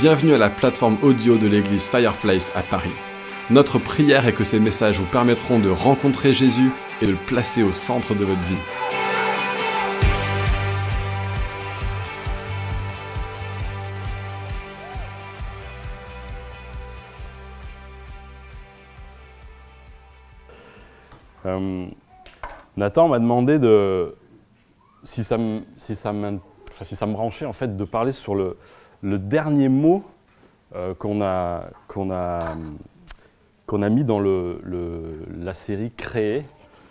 Bienvenue à la plateforme audio de l'église Fireplace à Paris. Notre prière est que ces messages vous permettront de rencontrer Jésus et de le placer au centre de votre vie. Nathan m'a demandé si ça me branchait en fait de parler sur le dernier mot qu'on a mis dans la série Créer.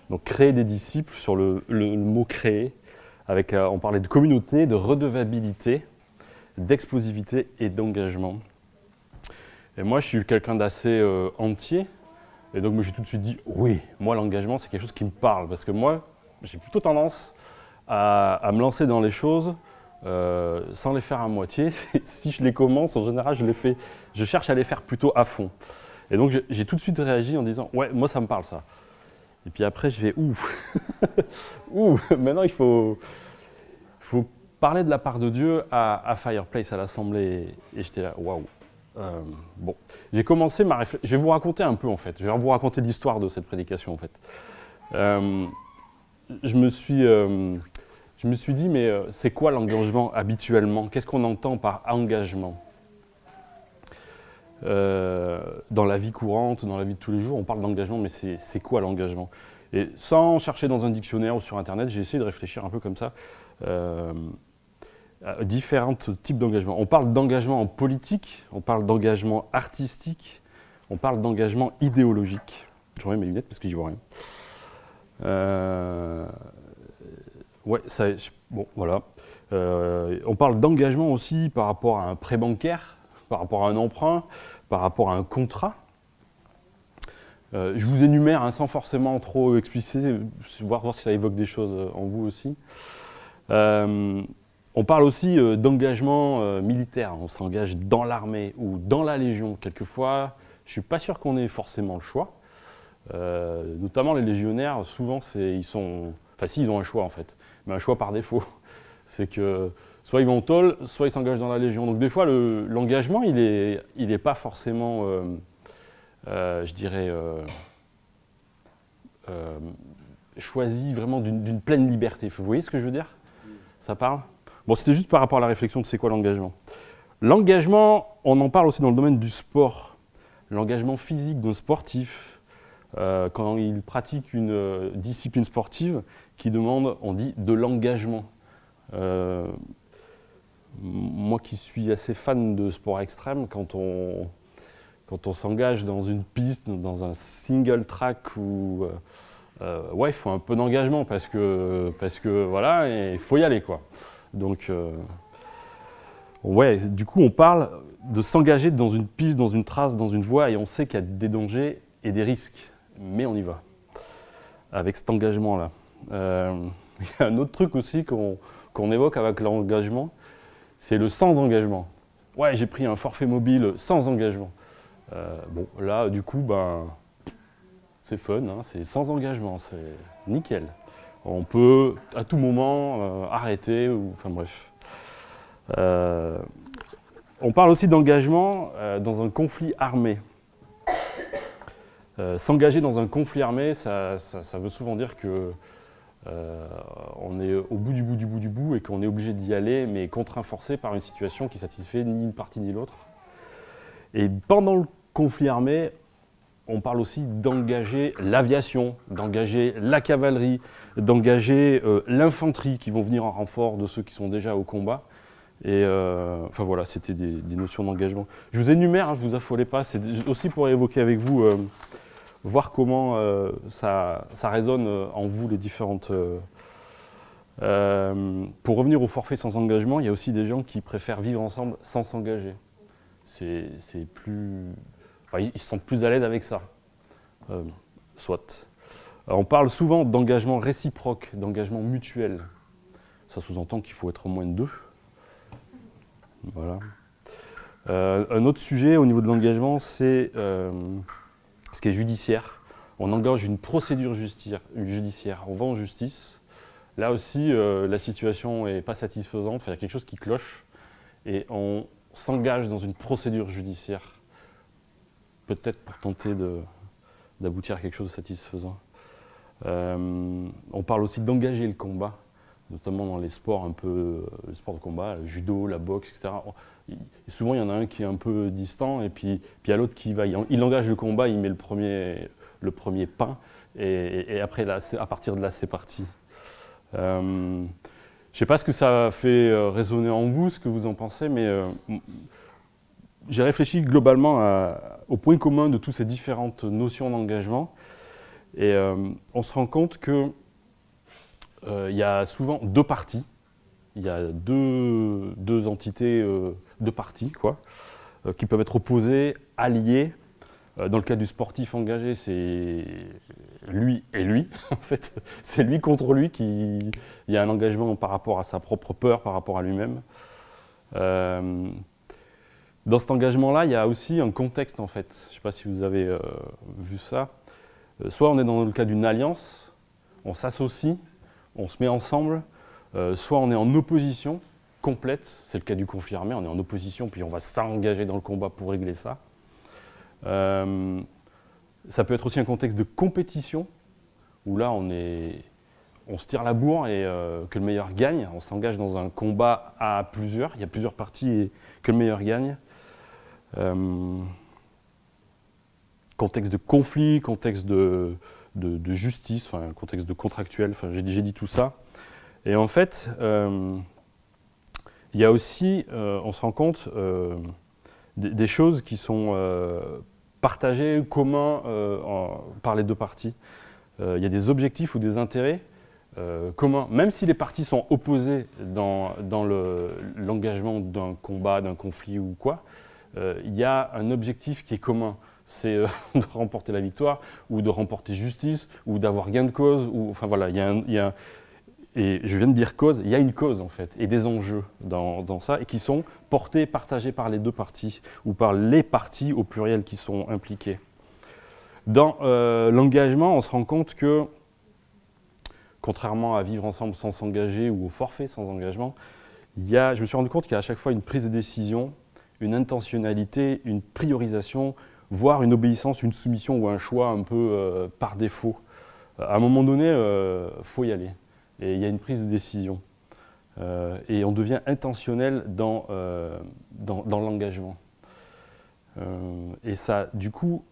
Donc créer des disciples, sur le mot créer. On parlait de communauté, de redevabilité, d'explosivité et d'engagement. Et moi je suis quelqu'un d'assez entier. Et donc j'ai tout de suite dit, oui, moi l'engagement c'est quelque chose qui me parle, parce que moi j'ai plutôt tendance à me lancer dans les choses sans les faire à moitié. Si je les commence, en général je cherche à les faire plutôt à fond. Et donc j'ai tout de suite réagi en disant, ouais, moi ça me parle ça. Et puis après je fais, ouh, maintenant il faut parler de la part de Dieu à Fireplace, à l'Assemblée. Et j'étais là, waouh. Bon, j'ai commencé ma réflexion. Je vais vous raconter un peu en fait. Je vais vous raconter l'histoire de cette prédication en fait. Je me suis dit, mais c'est quoi l'engagement habituellement? Qu'est-ce qu'on entend par engagement? Dans la vie courante, dans la vie de tous les jours, on parle d'engagement, mais c'est quoi l'engagement? Et sans chercher dans un dictionnaire ou sur Internet, j'ai essayé de réfléchir un peu comme ça. Différents types d'engagement. On parle d'engagement en politique, on parle d'engagement artistique, on parle d'engagement idéologique. Je remets mes lunettes parce que j'y vois rien. Ouais, bon, voilà. On parle d'engagement aussi par rapport à un prêt bancaire, par rapport à un emprunt, par rapport à un contrat. Je vous énumère sans forcément trop expliciter, voir si ça évoque des choses en vous aussi. On parle aussi d'engagement militaire, on s'engage dans l'armée ou dans la Légion. Quelquefois, je ne suis pas sûr qu'on ait forcément le choix. Notamment les légionnaires, souvent, ils ont un choix en fait, mais un choix par défaut. C'est que soit ils vont au tôle, soit ils s'engagent dans la Légion. Donc des fois, l'engagement, il est pas forcément, je dirais, choisi vraiment d'une pleine liberté. Vous voyez ce que je veux dire? Ça parle? Bon, c'était juste par rapport à la réflexion de c'est quoi l'engagement. L'engagement, on en parle aussi dans le domaine du sport. L'engagement physique d'un sportif, quand il pratique une discipline sportive qui demande, on dit, de l'engagement. Moi qui suis assez fan de sport extrême, quand on s'engage dans une piste, dans un single track, ouais, il faut un peu d'engagement parce que voilà, il faut y aller quoi. Donc, ouais, du coup, on parle de s'engager dans une piste, dans une trace, dans une voie, et on sait qu'il y a des dangers et des risques, mais on y va, avec cet engagement-là. Il y a un autre truc aussi qu'on évoque avec l'engagement, c'est le sans-engagement. Ouais, j'ai pris un forfait mobile sans engagement. Bon, là, du coup, c'est fun, hein, c'est sans engagement, c'est nickel. On peut à tout moment arrêter, enfin bref. On parle aussi d'engagement dans un conflit armé. S'engager dans un conflit armé, ça veut souvent dire que on est au bout du bout et qu'on est obligé d'y aller, mais contraint forcé par une situation qui satisfait ni une partie ni l'autre. Et pendant le conflit armé, on parle aussi d'engager l'aviation, d'engager la cavalerie, d'engager l'infanterie qui vont venir en renfort de ceux qui sont déjà au combat. Et enfin voilà, c'était des notions d'engagement. Je vous énumère, je ne vous affolez pas, c'est aussi pour évoquer avec vous, voir comment ça résonne en vous les différentes... pour revenir au forfait sans engagement, il y a aussi des gens qui préfèrent vivre ensemble sans s'engager. C'est plus... Enfin, ils se sentent plus à l'aise avec ça. Soit. On parle souvent d'engagement réciproque, d'engagement mutuel. Ça sous-entend qu'il faut être au moins de deux. Voilà. Un autre sujet au niveau de l'engagement, c'est ce qui est judiciaire. On engage une procédure judiciaire. On va en justice. Là aussi, la situation n'est pas satisfaisante. Enfin, il y a quelque chose qui cloche. Et on s'engage dans une procédure judiciaire, peut-être pour tenter d'aboutir à quelque chose de satisfaisant. On parle aussi d'engager le combat, notamment dans les sports les sports de combat, le judo, la boxe, etc. Et souvent, il y en a un qui est un peu distant, et puis il y a l'autre qui va. Il engage le combat, il met le premier pas, et après, là, à partir de là, c'est parti. Je ne sais pas ce que ça fait résonner en vous, ce que vous en pensez, mais j'ai réfléchi globalement au point commun de toutes ces différentes notions d'engagement, et on se rend compte qu'il y a souvent deux parties. Il y a deux entités, deux parties, quoi, qui peuvent être opposées, alliées. Dans le cas du sportif engagé, c'est lui et lui. En fait, c'est lui contre lui. Il y a un engagement par rapport à sa propre peur, par rapport à lui-même. Dans cet engagement-là, il y a aussi un contexte, en fait. Je ne sais pas si vous avez vu ça. Soit on est dans le cas d'une alliance, on s'associe, on se met ensemble. Soit on est en opposition complète, c'est le cas du conflit armé, on est en opposition, puis on va s'engager dans le combat pour régler ça. Ça peut être aussi un contexte de compétition, où là on se tire la bourre et que le meilleur gagne, on s'engage dans un combat à plusieurs, il y a plusieurs parties et que le meilleur gagne. Contexte de conflit, contexte de justice, enfin contexte de contractuel, enfin j'ai dit tout ça. Et en fait, il y a aussi, on se rend compte, des choses qui sont partagées, communs par les deux parties. Il y a des objectifs ou des intérêts communs, même si les parties sont opposées dans l'engagement d'un combat, d'un conflit ou quoi, il y a un objectif qui est commun. C'est de remporter la victoire, ou de remporter justice, ou d'avoir gain de cause, ou enfin voilà, et je viens de dire cause, il y a une cause en fait, et des enjeux dans ça, et qui sont portés, partagés par les deux parties, ou par les parties au pluriel qui sont impliquées. Dans l'engagement, on se rend compte que, contrairement à vivre ensemble sans s'engager, ou au forfait sans engagement, je me suis rendu compte qu'il y a à chaque fois une prise de décision, une intentionnalité, une priorisation, voire une obéissance, une soumission ou un choix un peu par défaut. À un moment donné, faut y aller. Et il y a une prise de décision. Et on devient intentionnel dans l'engagement. Et ça, du coup,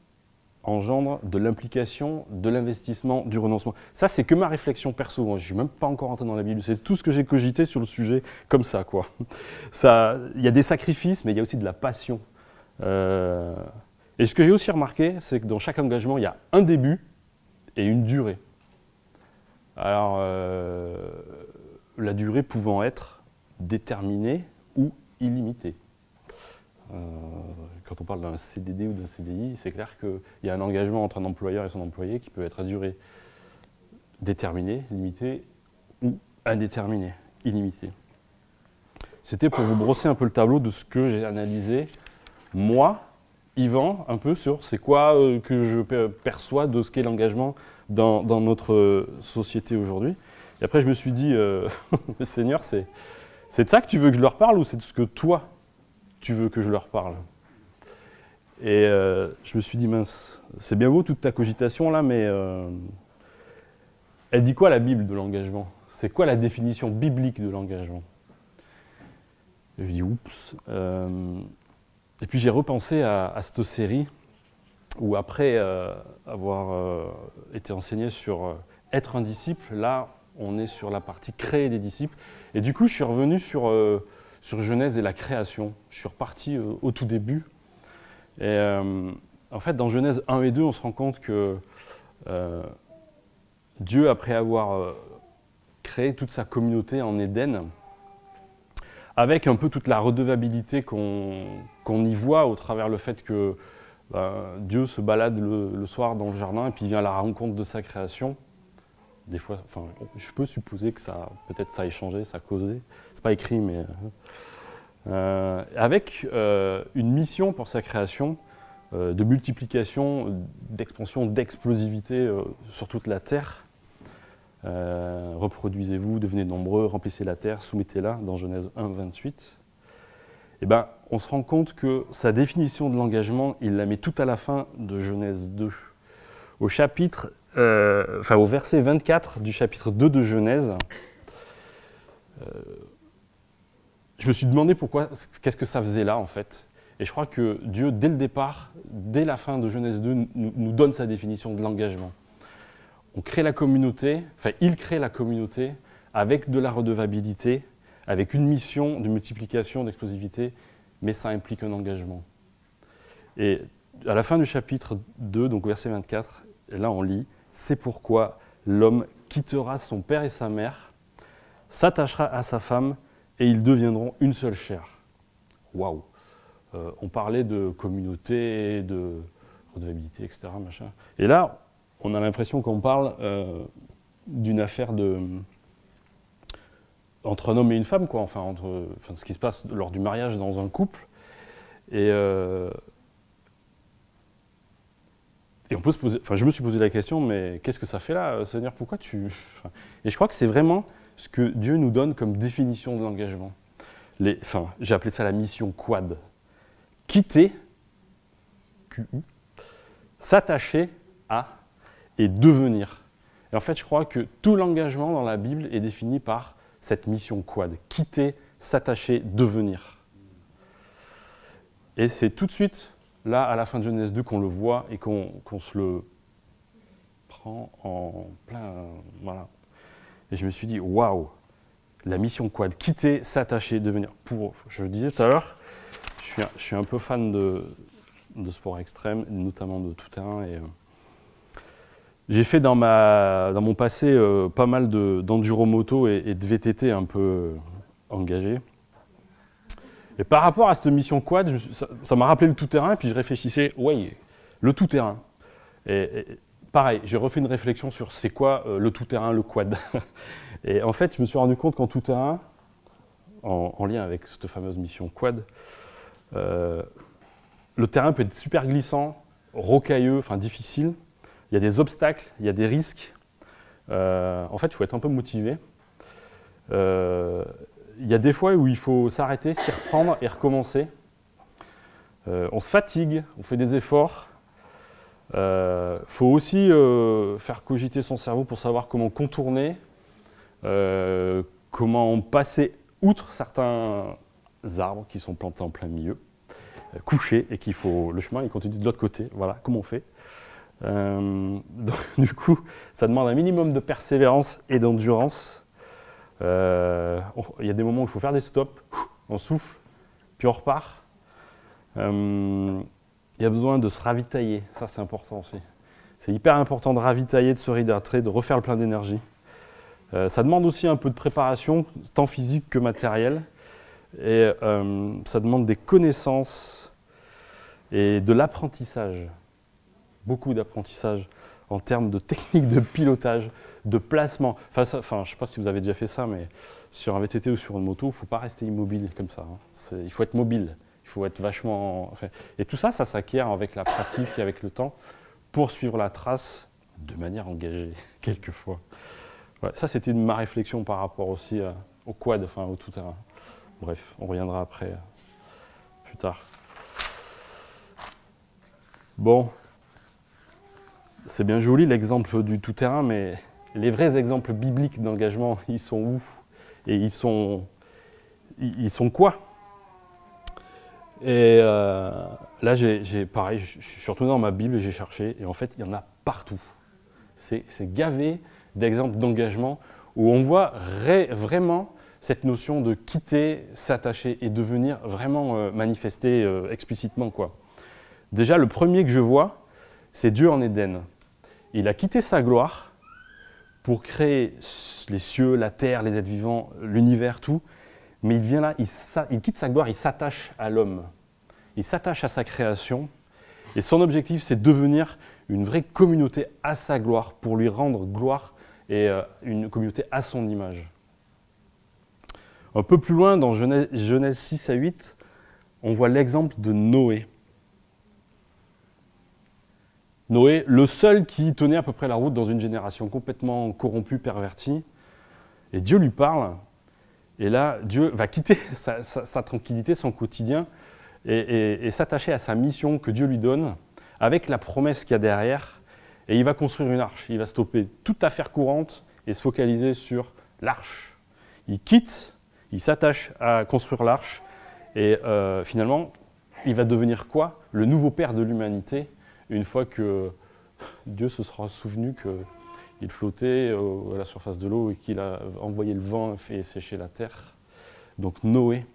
engendre de l'implication, de l'investissement, du renoncement. Ça, c'est que ma réflexion perso. Je ne suis même pas encore entré dans la Bible. C'est tout ce que j'ai cogité sur le sujet comme ça, quoi. Il y a des sacrifices, mais il y a aussi de la passion. Et ce que j'ai aussi remarqué, c'est que dans chaque engagement, il y a un début et une durée. Alors, la durée pouvant être déterminée ou illimitée. Quand on parle d'un CDD ou d'un CDI, c'est clair qu'il y a un engagement entre un employeur et son employé qui peut être à durée déterminée, limitée ou indéterminée, illimitée. C'était pour vous brosser un peu le tableau de ce que j'ai analysé, moi, Yvan, un peu sur c'est quoi que je perçois de ce qu'est l'engagement dans notre société aujourd'hui. Et après, je me suis dit, Seigneur, c'est de ça que tu veux que je leur parle ou c'est de ce que toi, tu veux que je leur parle? Et je me suis dit, mince, c'est bien beau toute ta cogitation là, mais elle dit quoi la Bible de l'engagement? C'est quoi la définition biblique de l'engagement? Je dis, oups. Et puis j'ai repensé à cette série où après avoir été enseigné sur être un disciple, là on est sur la partie créer des disciples. Et du coup je suis revenu sur Genèse et la création. Je suis reparti au tout début. Et en fait dans Genèse 1 et 2 on se rend compte que Dieu, après avoir créé toute sa communauté en Éden, avec un peu toute la redevabilité qu'on y voit au travers le fait que Dieu se balade le soir dans le jardin et puis vient à la rencontre de sa création. Des fois, enfin, je peux supposer que peut-être ça a échangé, ça a causé. C'est pas écrit, mais avec une mission pour sa création de multiplication, d'expansion, d'explosivité sur toute la terre. Reproduisez-vous, devenez nombreux, remplissez la terre, soumettez-la, dans Genèse 1, 28. Eh ben, on se rend compte que sa définition de l'engagement, il la met tout à la fin de Genèse 2. Au verset 24 du chapitre 2 de Genèse, je me suis demandé qu'est-ce que ça faisait là en fait. Et je crois que Dieu, dès le départ, dès la fin de Genèse 2, nous donne sa définition de l'engagement. On crée la communauté, il crée la communauté avec de la redevabilité, avec une mission de multiplication, d'explosivité, mais ça implique un engagement. Et à la fin du chapitre 2, donc verset 24, là on lit « C'est pourquoi l'homme quittera son père et sa mère, s'attachera à sa femme, et ils deviendront une seule chair. » Waouh! On parlait de communauté, de redevabilité, etc. Machin. Et là, on a l'impression qu'on parle d'une affaire entre un homme et une femme, quoi. Ce qui se passe lors du mariage dans un couple. Et on peut se poser, je me suis posé la question, mais qu'est-ce que ça fait là, Seigneur, pourquoi tu... Et je crois que c'est vraiment ce que Dieu nous donne comme définition de l'engagement. J'ai appelé ça la mission quad. Quitter, QU, s'attacher à et devenir. Et en fait, je crois que tout l'engagement dans la Bible est défini par cette mission quad. Quitter, s'attacher, devenir. Et c'est tout de suite, là, à la fin de Genèse 2, qu'on le voit et qu'on se le prend en plein... Voilà. Et je me suis dit, waouh, la mission quad. Quitter, s'attacher, devenir. Je le disais tout à l'heure, je suis un peu fan de sport extrême, notamment de tout-terrain. J'ai fait dans mon passé pas mal d'enduro-moto et de VTT un peu engagé. Et par rapport à cette mission quad, ça m'a rappelé le tout-terrain, et puis je réfléchissais, ouais, le tout-terrain. Et pareil, j'ai refait une réflexion sur c'est quoi le tout-terrain, le quad. Et en fait, je me suis rendu compte qu'en tout-terrain, en lien avec cette fameuse mission quad, le terrain peut être super glissant, rocailleux, difficile. Il y a des obstacles, il y a des risques. En fait, il faut être un peu motivé. Il y a des fois où il faut s'arrêter, s'y reprendre et recommencer. On se fatigue, on fait des efforts. Il faut aussi faire cogiter son cerveau pour savoir comment contourner, comment passer outre certains arbres qui sont plantés en plein milieu, couchés, et le chemin il continue de l'autre côté. Voilà, comment on fait. Donc, du coup, ça demande un minimum de persévérance et d'endurance. Il y a des moments où il faut faire des stops, on souffle, puis on repart. Il y a besoin de se ravitailler, ça c'est important aussi. C'est hyper important de ravitailler, de se réhydrater, de refaire le plein d'énergie. Ça demande aussi un peu de préparation, tant physique que matérielle. Et ça demande des connaissances et de l'apprentissage. Beaucoup d'apprentissage en termes de technique de pilotage, de placement. Je ne sais pas si vous avez déjà fait ça, mais sur un VTT ou sur une moto, il ne faut pas rester immobile comme ça. Il faut être mobile, il faut être vachement... Et tout ça, ça s'acquiert avec la pratique et avec le temps pour suivre la trace de manière engagée, quelquefois. Ouais, ça, c'était ma réflexion par rapport aussi au quad, au tout-terrain. Bref, on reviendra après, plus tard. Bon. C'est bien joli l'exemple du tout-terrain, mais les vrais exemples bibliques d'engagement, ils sont où? Et ils sont quoi? Et là, pareil, je suis retourné dans ma Bible et j'ai cherché, et en fait, il y en a partout. C'est gavé d'exemples d'engagement où on voit vraiment cette notion de quitter, s'attacher et devenir vraiment manifestée explicitement, quoi. Déjà, le premier que je vois, c'est Dieu en Éden. Il a quitté sa gloire pour créer les cieux, la terre, les êtres vivants, l'univers, tout. Mais il vient là, il quitte sa gloire, il s'attache à l'homme. Il s'attache à sa création. Et son objectif, c'est de devenir une vraie communauté à sa gloire, pour lui rendre gloire et une communauté à son image. Un peu plus loin, dans Genèse 6 à 8, on voit l'exemple de Noé. Noé, le seul qui tenait à peu près la route dans une génération complètement corrompue, pervertie. Et Dieu lui parle. Et là, Dieu va quitter sa tranquillité, son quotidien, et s'attacher à sa mission que Dieu lui donne, avec la promesse qu'il y a derrière, et il va construire une arche. Il va stopper toute affaire courante et se focaliser sur l'arche. Il quitte, il s'attache à construire l'arche, et finalement, il va devenir quoi? Le nouveau père de l'humanité, une fois que Dieu se sera souvenu qu'il flottait à la surface de l'eau et qu'il a envoyé le vent et fait sécher la terre. Donc Noé.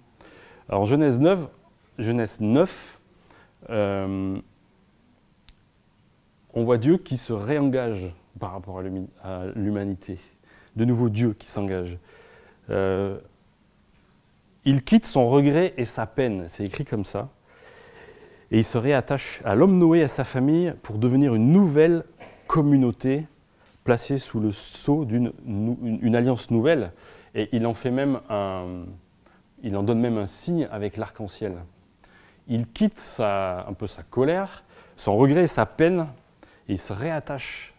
Alors Genèse 9, on voit Dieu qui se réengage par rapport à l'humanité. De nouveau Dieu qui s'engage. Il quitte son regret et sa peine, c'est écrit comme ça. Et il se réattache à l'homme Noé et à sa famille pour devenir une nouvelle communauté placée sous le sceau d'une alliance nouvelle. Et il en donne même un signe avec l'arc-en-ciel. Il quitte un peu sa colère, son regret et sa peine, et il se réattache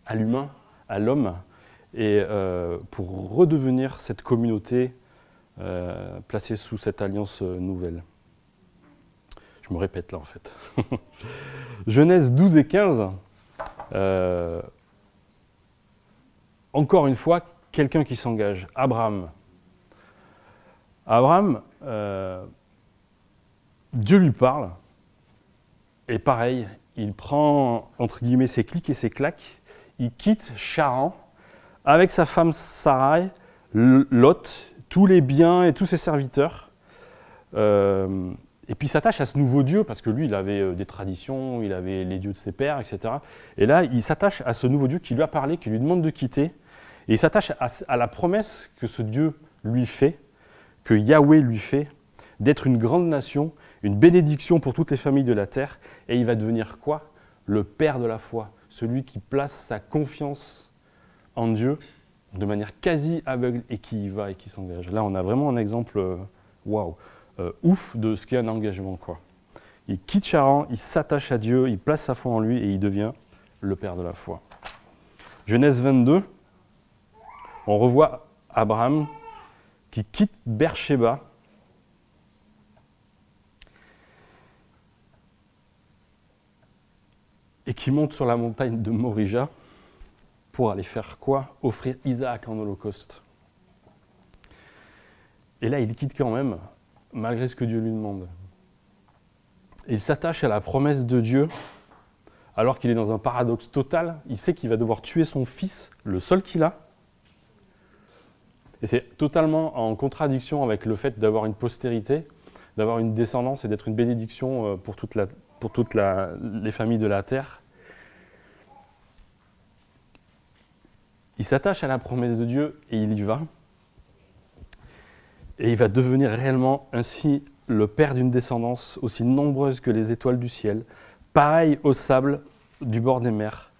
à l'humain, à l'homme, et pour redevenir cette communauté placée sous cette alliance nouvelle. Je me répète là en fait. Genèse 12 et 15, encore une fois, quelqu'un qui s'engage, Abraham. Abraham, Dieu lui parle, et pareil, il prend entre guillemets ses clics et ses claques, il quitte Charan avec sa femme Sarai, Lot, tous les biens et tous ses serviteurs. Et puis il s'attache à ce nouveau Dieu, parce que lui, il avait des traditions, il avait les dieux de ses pères, etc. Et là, il s'attache à ce nouveau Dieu qui lui a parlé, qui lui demande de quitter. Et il s'attache à la promesse que ce Dieu lui fait, que Yahweh lui fait, d'être une grande nation, une bénédiction pour toutes les familles de la terre. Et il va devenir quoi? Le père de la foi, celui qui place sa confiance en Dieu de manière quasi aveugle et qui y va et qui s'engage. Là, on a vraiment un exemple, waouh! Ouf de ce qu'est un engagement, quoi. Il quitte Charan, il s'attache à Dieu, il place sa foi en lui et il devient le père de la foi. Genèse 22, on revoit Abraham qui quitte Beersheba et qui monte sur la montagne de Morija pour aller faire quoi? Offrir Isaac en holocauste. Et là, il quitte quand même, malgré ce que Dieu lui demande. Il s'attache à la promesse de Dieu, alors qu'il est dans un paradoxe total. Il sait qu'il va devoir tuer son fils, le seul qu'il a. Et c'est totalement en contradiction avec le fait d'avoir une postérité, d'avoir une descendance et d'être une bénédiction pour toutes les familles de la terre. Il s'attache à la promesse de Dieu et il y va. Et il va devenir réellement ainsi le père d'une descendance aussi nombreuse que les étoiles du ciel, pareil au sable du bord des mers.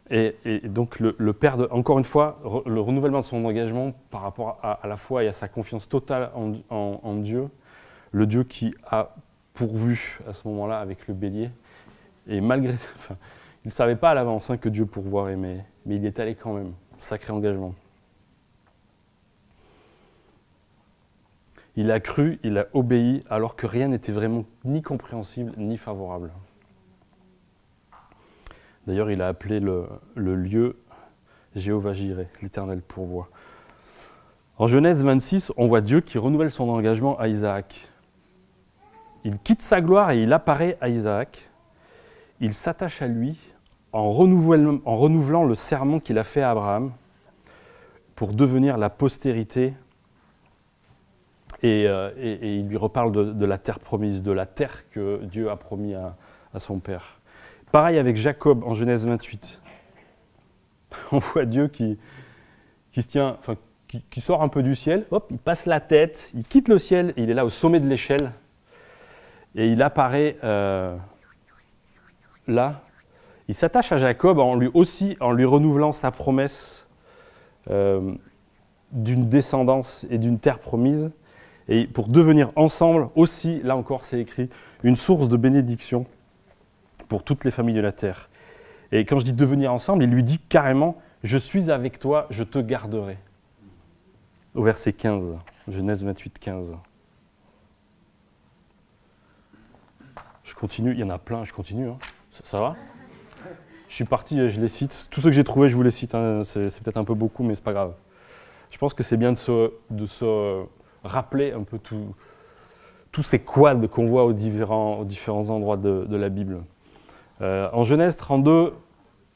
Et donc le père, encore une fois, le renouvellement de son engagement par rapport à la foi et à sa confiance totale en Dieu, le Dieu qui a pourvu à ce moment-là avec le bélier. Et malgré, il ne savait pas à l'avance que Dieu pourvoirait, mais il y est allé quand même. Sacré engagement. Il a cru, il a obéi, alors que rien n'était vraiment ni compréhensible ni favorable. D'ailleurs, il a appelé le lieu Jéhovah Jireh, l'Éternel pourvoit. En Genèse 26, on voit Dieu qui renouvelle son engagement à Isaac. Il quitte sa gloire et il apparaît à Isaac. Il s'attache à lui en renouvelant le serment qu'il a fait à Abraham pour devenir la postérité. Et il lui reparle de la terre promise, de la terre que Dieu a promis à son père. Pareil avec Jacob en Genèse 28. On voit Dieu qui se tient, enfin, qui sort un peu du ciel, hop, il passe la tête, il quitte le ciel, et il est là au sommet de l'échelle. Et il apparaît là. Il s'attache à Jacob en lui renouvelant sa promesse d'une descendance et d'une terre promise. Et pour devenir ensemble aussi, là encore c'est écrit, une source de bénédiction pour toutes les familles de la terre. Et quand je dis devenir ensemble, il lui dit carrément « Je suis avec toi, je te garderai ». Au verset 15, Genèse 28, 15. Je continue, il y en a plein, je continue. Hein. Ça va? Je suis parti, je les cite. Tous ceux que j'ai trouvés, je vous les cite. Hein. C'est peut-être un peu beaucoup, mais c'est pas grave. Je pense que c'est bien de se rappeler un peu tous ces quads qu'on voit aux différents endroits de la Bible. En Genèse 32,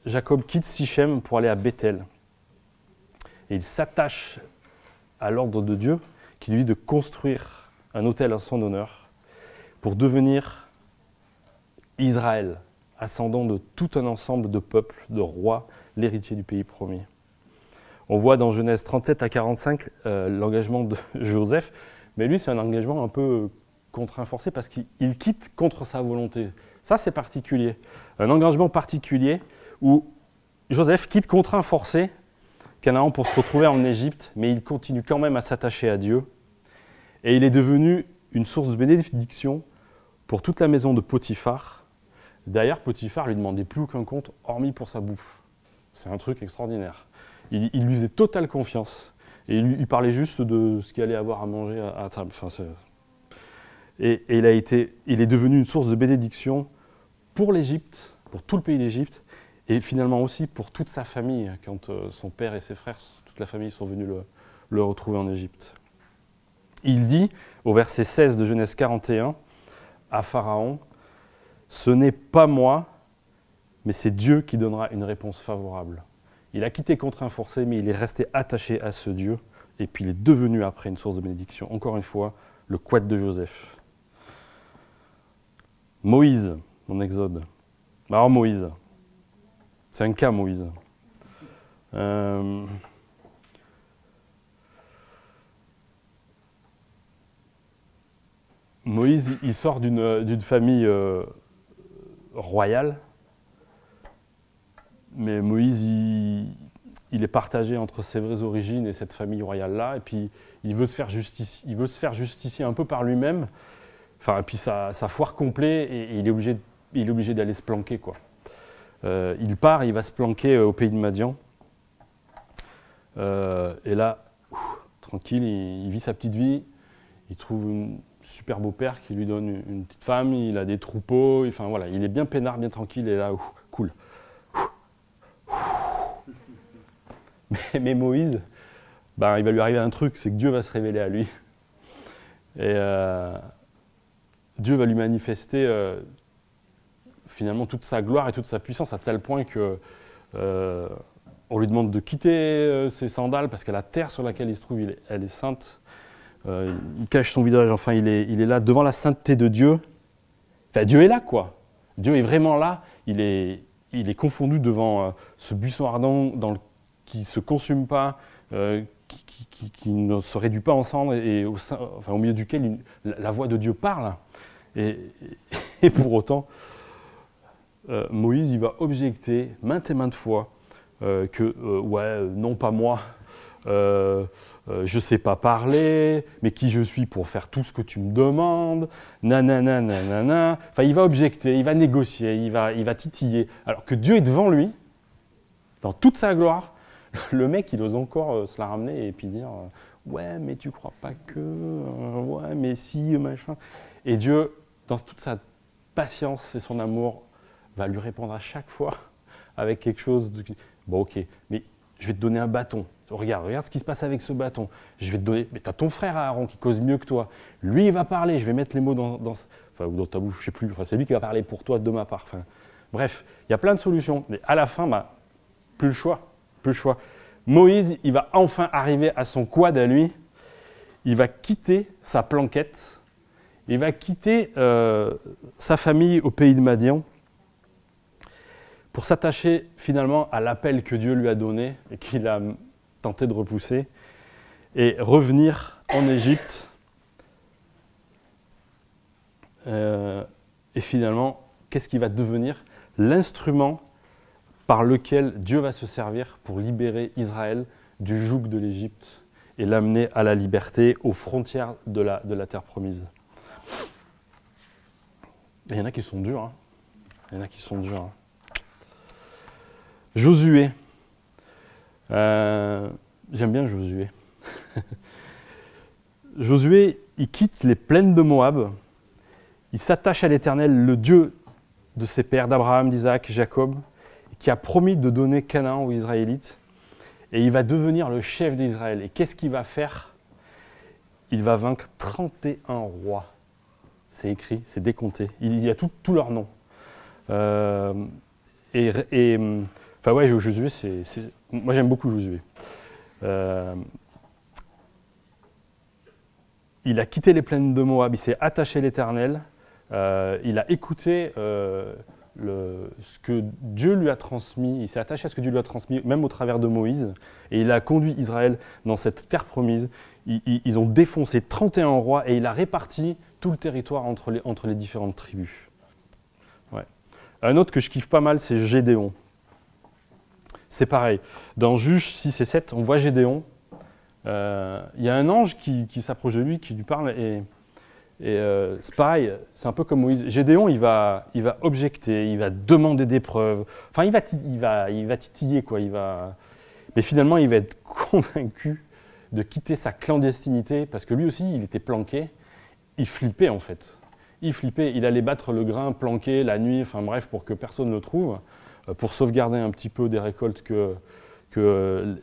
Jacob quitte Sichem pour aller à Bethel. Et il s'attache à l'ordre de Dieu qui lui dit de construire un autel à son honneur pour devenir Israël, ascendant de tout un ensemble de peuples, de rois, l'héritier du pays promis. On voit dans Genèse 37 à 45 l'engagement de Joseph, mais lui c'est un engagement un peu contraint forcé parce qu'il quitte contre sa volonté. Ça c'est particulier, un engagement particulier où Joseph quitte contraint forcé Canaan pour se retrouver en Égypte, mais il continue quand même à s'attacher à Dieu. Et il est devenu une source de bénédiction pour toute la maison de Potiphar. D'ailleurs, Potiphar lui demandait plus aucun compte, hormis pour sa bouffe. C'est un truc extraordinaire. Il lui faisait totale confiance. Et il parlait juste de ce qu'il allait avoir à manger à table. Enfin, et il est devenu une source de bénédiction pour l'Égypte, pour tout le pays d'Égypte, et finalement aussi pour toute sa famille, quand son père et ses frères, toute la famille sont venus le retrouver en Égypte. Il dit, au verset 16 de Genèse 41, à Pharaon, « Ce n'est pas moi, mais c'est Dieu qui donnera une réponse favorable. » Il a quitté contraint forcé, mais il est resté attaché à ce Dieu, et puis il est devenu après une source de bénédiction. Encore une fois, le quad de Joseph. Moïse, en Exode. Alors Moïse, c'est un cas Moïse. Moïse, il sort d'une famille royale, mais Moïse, il est partagé entre ses vraies origines et cette famille royale-là, et puis il veut se faire justicier un peu par lui-même, enfin, et puis ça foire complet, et il est obligé d'aller se planquer, quoi. Il part, il va se planquer au pays de Madian, et là, tranquille, il vit sa petite vie, il trouve un super beau père qui lui donne une petite femme, il a des troupeaux, enfin voilà, il est bien peinard, bien tranquille, et là, cool. Mais Moïse, il va lui arriver un truc, c'est que Dieu va se révéler à lui. Et Dieu va lui manifester finalement toute sa gloire et toute sa puissance, à tel point que on lui demande de quitter ses sandales parce que la terre sur laquelle il se trouve, elle est sainte. Il cache son visage, enfin il est là devant la sainteté de Dieu. Enfin, Dieu est là, quoi. Dieu est vraiment là. Il est confondu devant ce buisson ardent qui ne se consume pas, qui ne se réduit pas en cendres, et au milieu duquel la voix de Dieu parle. Et pour autant, Moïse il va objecter maintes et maintes fois non pas moi, je ne sais pas parler, mais qui je suis pour faire tout ce que tu me demandes, nanana, nanana. Enfin, il va objecter, il va négocier, il va titiller. Alors que Dieu est devant lui, dans toute sa gloire, le mec, il ose encore se la ramener et puis dire ouais, mais tu crois pas que, ouais, mais si, machin. Et Dieu, dans toute sa patience et son amour, va lui répondre à chaque fois avec quelque chose de... Bon, ok, mais je vais te donner un bâton. Regarde ce qui se passe avec ce bâton. Je vais te donner... Mais tu as ton frère Aaron qui cause mieux que toi. Lui, il va parler. Je vais mettre les mots dans ta bouche, je sais plus. Enfin, c'est lui qui va parler pour toi de ma part. Enfin, bref, il y a plein de solutions. Mais à la fin, plus le choix. Moïse, il va enfin arriver à son quad à lui. Il va quitter sa planquette. Il va quitter sa famille au pays de Madian pour s'attacher finalement à l'appel que Dieu lui a donné et qu'il a tenté de repousser, et revenir en Égypte. Et finalement, qu'est-ce qui va devenir l'instrument par lequel Dieu va se servir pour libérer Israël du joug de l'Égypte et l'amener à la liberté, aux frontières de la terre promise. Il y en a qui sont durs. Hein. Josué. J'aime bien Josué. Josué, il quitte les plaines de Moab, Il s'attache à l'Éternel, le Dieu de ses pères, d'Abraham, d'Isaac, Jacob, qui a promis de donner Canaan aux Israélites. Et il va devenir le chef d'Israël. Et qu'est-ce qu'il va faire? Il va vaincre 31 rois. C'est écrit, c'est décompté. Il y a tous leurs noms. Enfin ouais, Josué, moi j'aime beaucoup Josué. Il a quitté les plaines de Moab, il s'est attaché à l'Éternel, il a écouté ce que Dieu lui a transmis, il s'est attaché à ce que Dieu lui a transmis, même au travers de Moïse, et il a conduit Israël dans cette terre promise. Ils ont défoncé 31 rois et il a réparti tout le territoire entre les différentes tribus. Ouais. Un autre que je kiffe pas mal, c'est Gédéon. C'est pareil. Dans Juges 6 et 7, on voit Gédéon. Il y a un ange qui s'approche de lui, qui lui parle, et c'est pareil, c'est un peu comme Moïse. Gédéon, il va objecter, il va demander des preuves. Enfin, il va titiller, quoi. Mais finalement, il va être convaincu de quitter sa clandestinité, parce que lui aussi, il était planqué. Il flippait, en fait. Il allait battre le grain planqué la nuit, enfin bref, pour que personne ne le trouve, pour sauvegarder un petit peu des récoltes que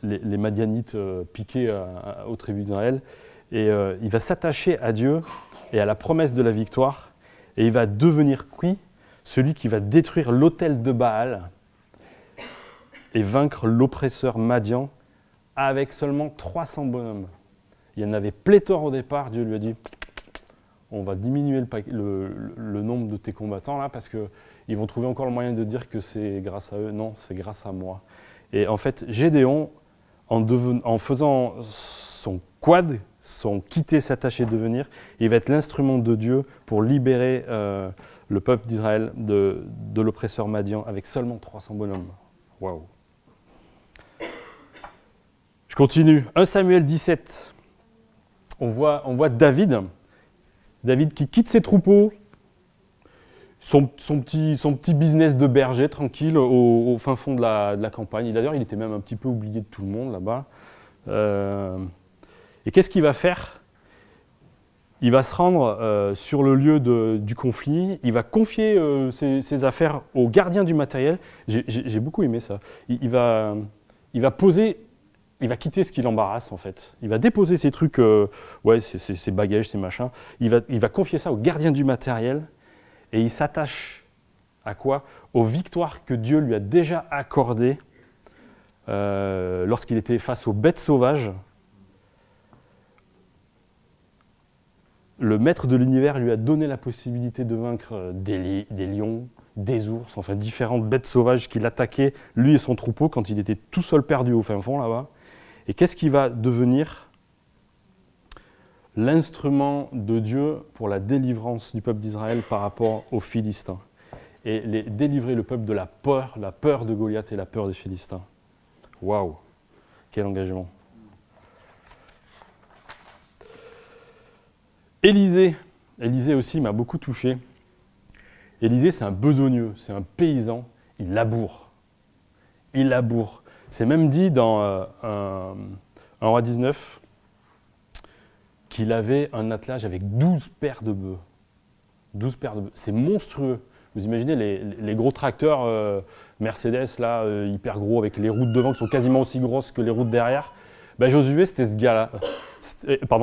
les Madianites piquaient aux tribus d'Israël. Et il va s'attacher à Dieu et à la promesse de la victoire. Et il va devenir celui qui va détruire l'autel de Baal et vaincre l'oppresseur Madian avec seulement 300 bonhommes. Il y en avait pléthore au départ. Dieu lui a dit, on va diminuer le nombre de tes combattants là, parce qu'ils vont trouver encore le moyen de dire que c'est grâce à eux. Non, c'est grâce à moi. Et en fait, Gédéon, en faisant son quad, son quitter, s'attacher, devenir, il va être l'instrument de Dieu pour libérer le peuple d'Israël de l'oppresseur Madian avec seulement 300 bonhommes. Waouh! Je continue. 1 Samuel 17. On voit David qui quitte ses troupeaux, son petit business de berger tranquille au fin fond de la campagne. D'ailleurs, il était même un petit peu oublié de tout le monde là-bas. Et qu'est-ce qu'il va faire? Il va se rendre sur le lieu du conflit. Il va confier ses affaires au gardien du matériel. J'ai beaucoup aimé ça. Il va quitter ce qui l'embarrasse, en fait. Il va déposer ses trucs, ses bagages, ses machins. Il va confier ça au gardien du matériel. Et il s'attache à quoi? Aux victoires que Dieu lui a déjà accordées lorsqu'il était face aux bêtes sauvages. Le maître de l'univers lui a donné la possibilité de vaincre des lions, des ours, enfin différentes bêtes sauvages qui l'attaquaient, lui et son troupeau, quand il était tout seul perdu au fin fond là-bas. Et qu'est-ce qui va devenir l'instrument de Dieu pour la délivrance du peuple d'Israël par rapport aux Philistins? Et délivrer le peuple de la peur de Goliath et la peur des Philistins. Waouh! Quel engagement! Élisée aussi m'a beaucoup touché. Élisée, c'est un besogneux, c'est un paysan, il laboure. C'est même dit dans 1 roi 19 qu'il avait un attelage avec 12 paires de bœufs. 12 paires de bœufs, c'est monstrueux. Vous imaginez les gros tracteurs Mercedes, là, hyper gros, avec les roues de devant qui sont quasiment aussi grosses que les roues de derrière. Josué, c'était ce gars-là.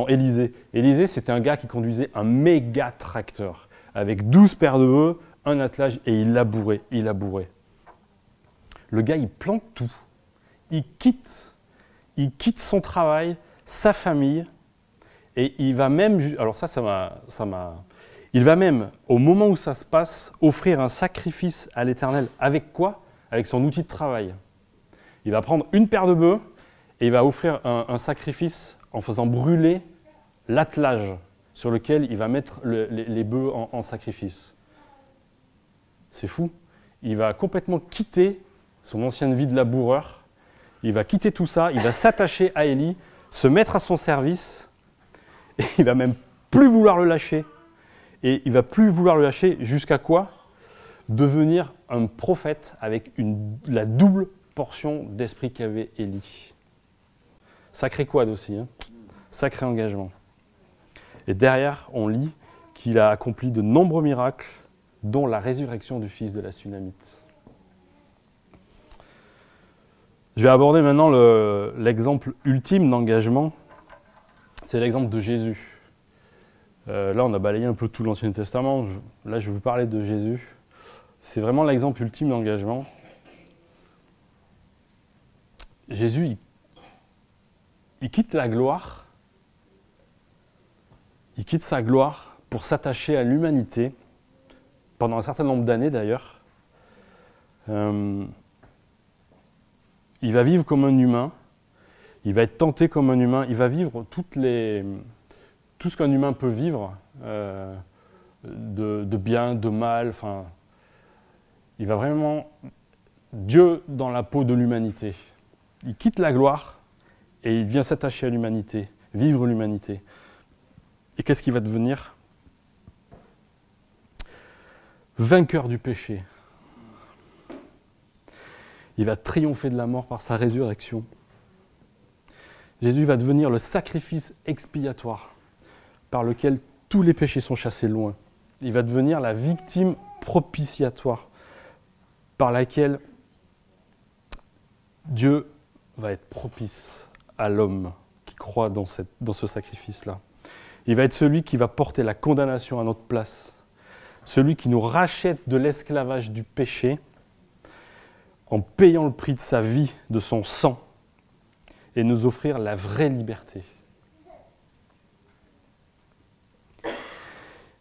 Élisée. Élisée, c'était un gars qui conduisait un méga tracteur avec 12 paires de bœufs, un attelage, et il labourait. Le gars, il plante tout. Il quitte son travail, sa famille, et il va même, alors il va même, au moment où ça se passe, offrir un sacrifice à l'Éternel. Avec quoi? Avec son outil de travail. Il va prendre une paire de bœufs et il va offrir un sacrifice en faisant brûler l'attelage sur lequel il va mettre les bœufs en sacrifice. C'est fou. Il va complètement quitter son ancienne vie de laboureur. Il va quitter tout ça, il va s'attacher à Élie, se mettre à son service, et il va même plus vouloir le lâcher. Et il va plus vouloir le lâcher jusqu'à quoi? Devenir un prophète avec la double portion d'esprit qu'avait Élie. Sacré quad aussi, hein. Sacré engagement. Et derrière, on lit qu'il a accompli de nombreux miracles, dont la résurrection du fils de la Sunamite. Je vais aborder maintenant l'exemple ultime d'engagement, c'est l'exemple de Jésus. Là, on a balayé un peu tout l'Ancien Testament, là, je vais vous parler de Jésus. C'est vraiment l'exemple ultime d'engagement. Jésus, il quitte la gloire, il quitte sa gloire pour s'attacher à l'humanité, pendant un certain nombre d'années d'ailleurs. Il va vivre comme un humain, il va être tenté comme un humain, il va vivre tout ce qu'un humain peut vivre, de bien, de mal, enfin, il va vraiment, Dieu dans la peau de l'humanité. Il quitte la gloire et il vient s'attacher à l'humanité, vivre l'humanité. Et qu'est-ce qu'il va devenir? Vainqueur du péché. Il va triompher de la mort par sa résurrection. Jésus va devenir le sacrifice expiatoire par lequel tous les péchés sont chassés loin. Il va devenir la victime propitiatoire par laquelle Dieu va être propice à l'homme qui croit dans ce sacrifice-là. Il va être celui qui va porter la condamnation à notre place, celui qui nous rachète de l'esclavage du péché en payant le prix de sa vie, de son sang, et nous offrir la vraie liberté.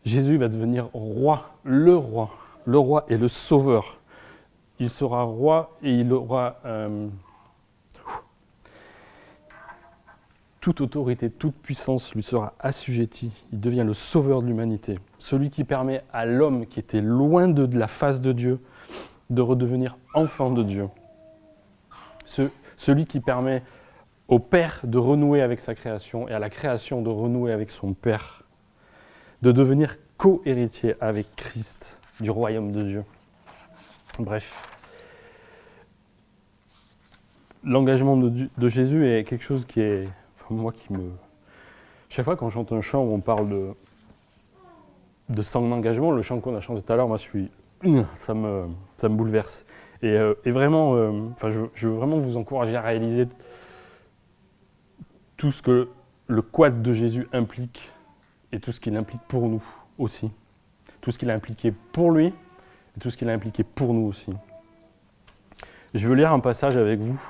Jésus va devenir roi et le sauveur. Il sera roi et il aura toute autorité, toute puissance lui sera assujettie. Il devient le sauveur de l'humanité, celui qui permet à l'homme qui était loin de la face de Dieu de redevenir enfant de Dieu. Celui qui permet au Père de renouer avec sa création et à la création de renouer avec son Père, de devenir co-héritier avec Christ du royaume de Dieu. Bref, l'engagement de Jésus est quelque chose qui est, moi qui me... Chaque fois quand je chante un chant où on parle de son engagement, le chant qu'on a chanté tout à l'heure, moi ça me bouleverse. Et vraiment, je veux vraiment vous encourager à réaliser tout ce que le quad de Jésus implique et tout ce qu'il implique pour nous aussi. Tout ce qu'il a impliqué pour lui et tout ce qu'il a impliqué pour nous aussi. Je veux lire un passage avec vous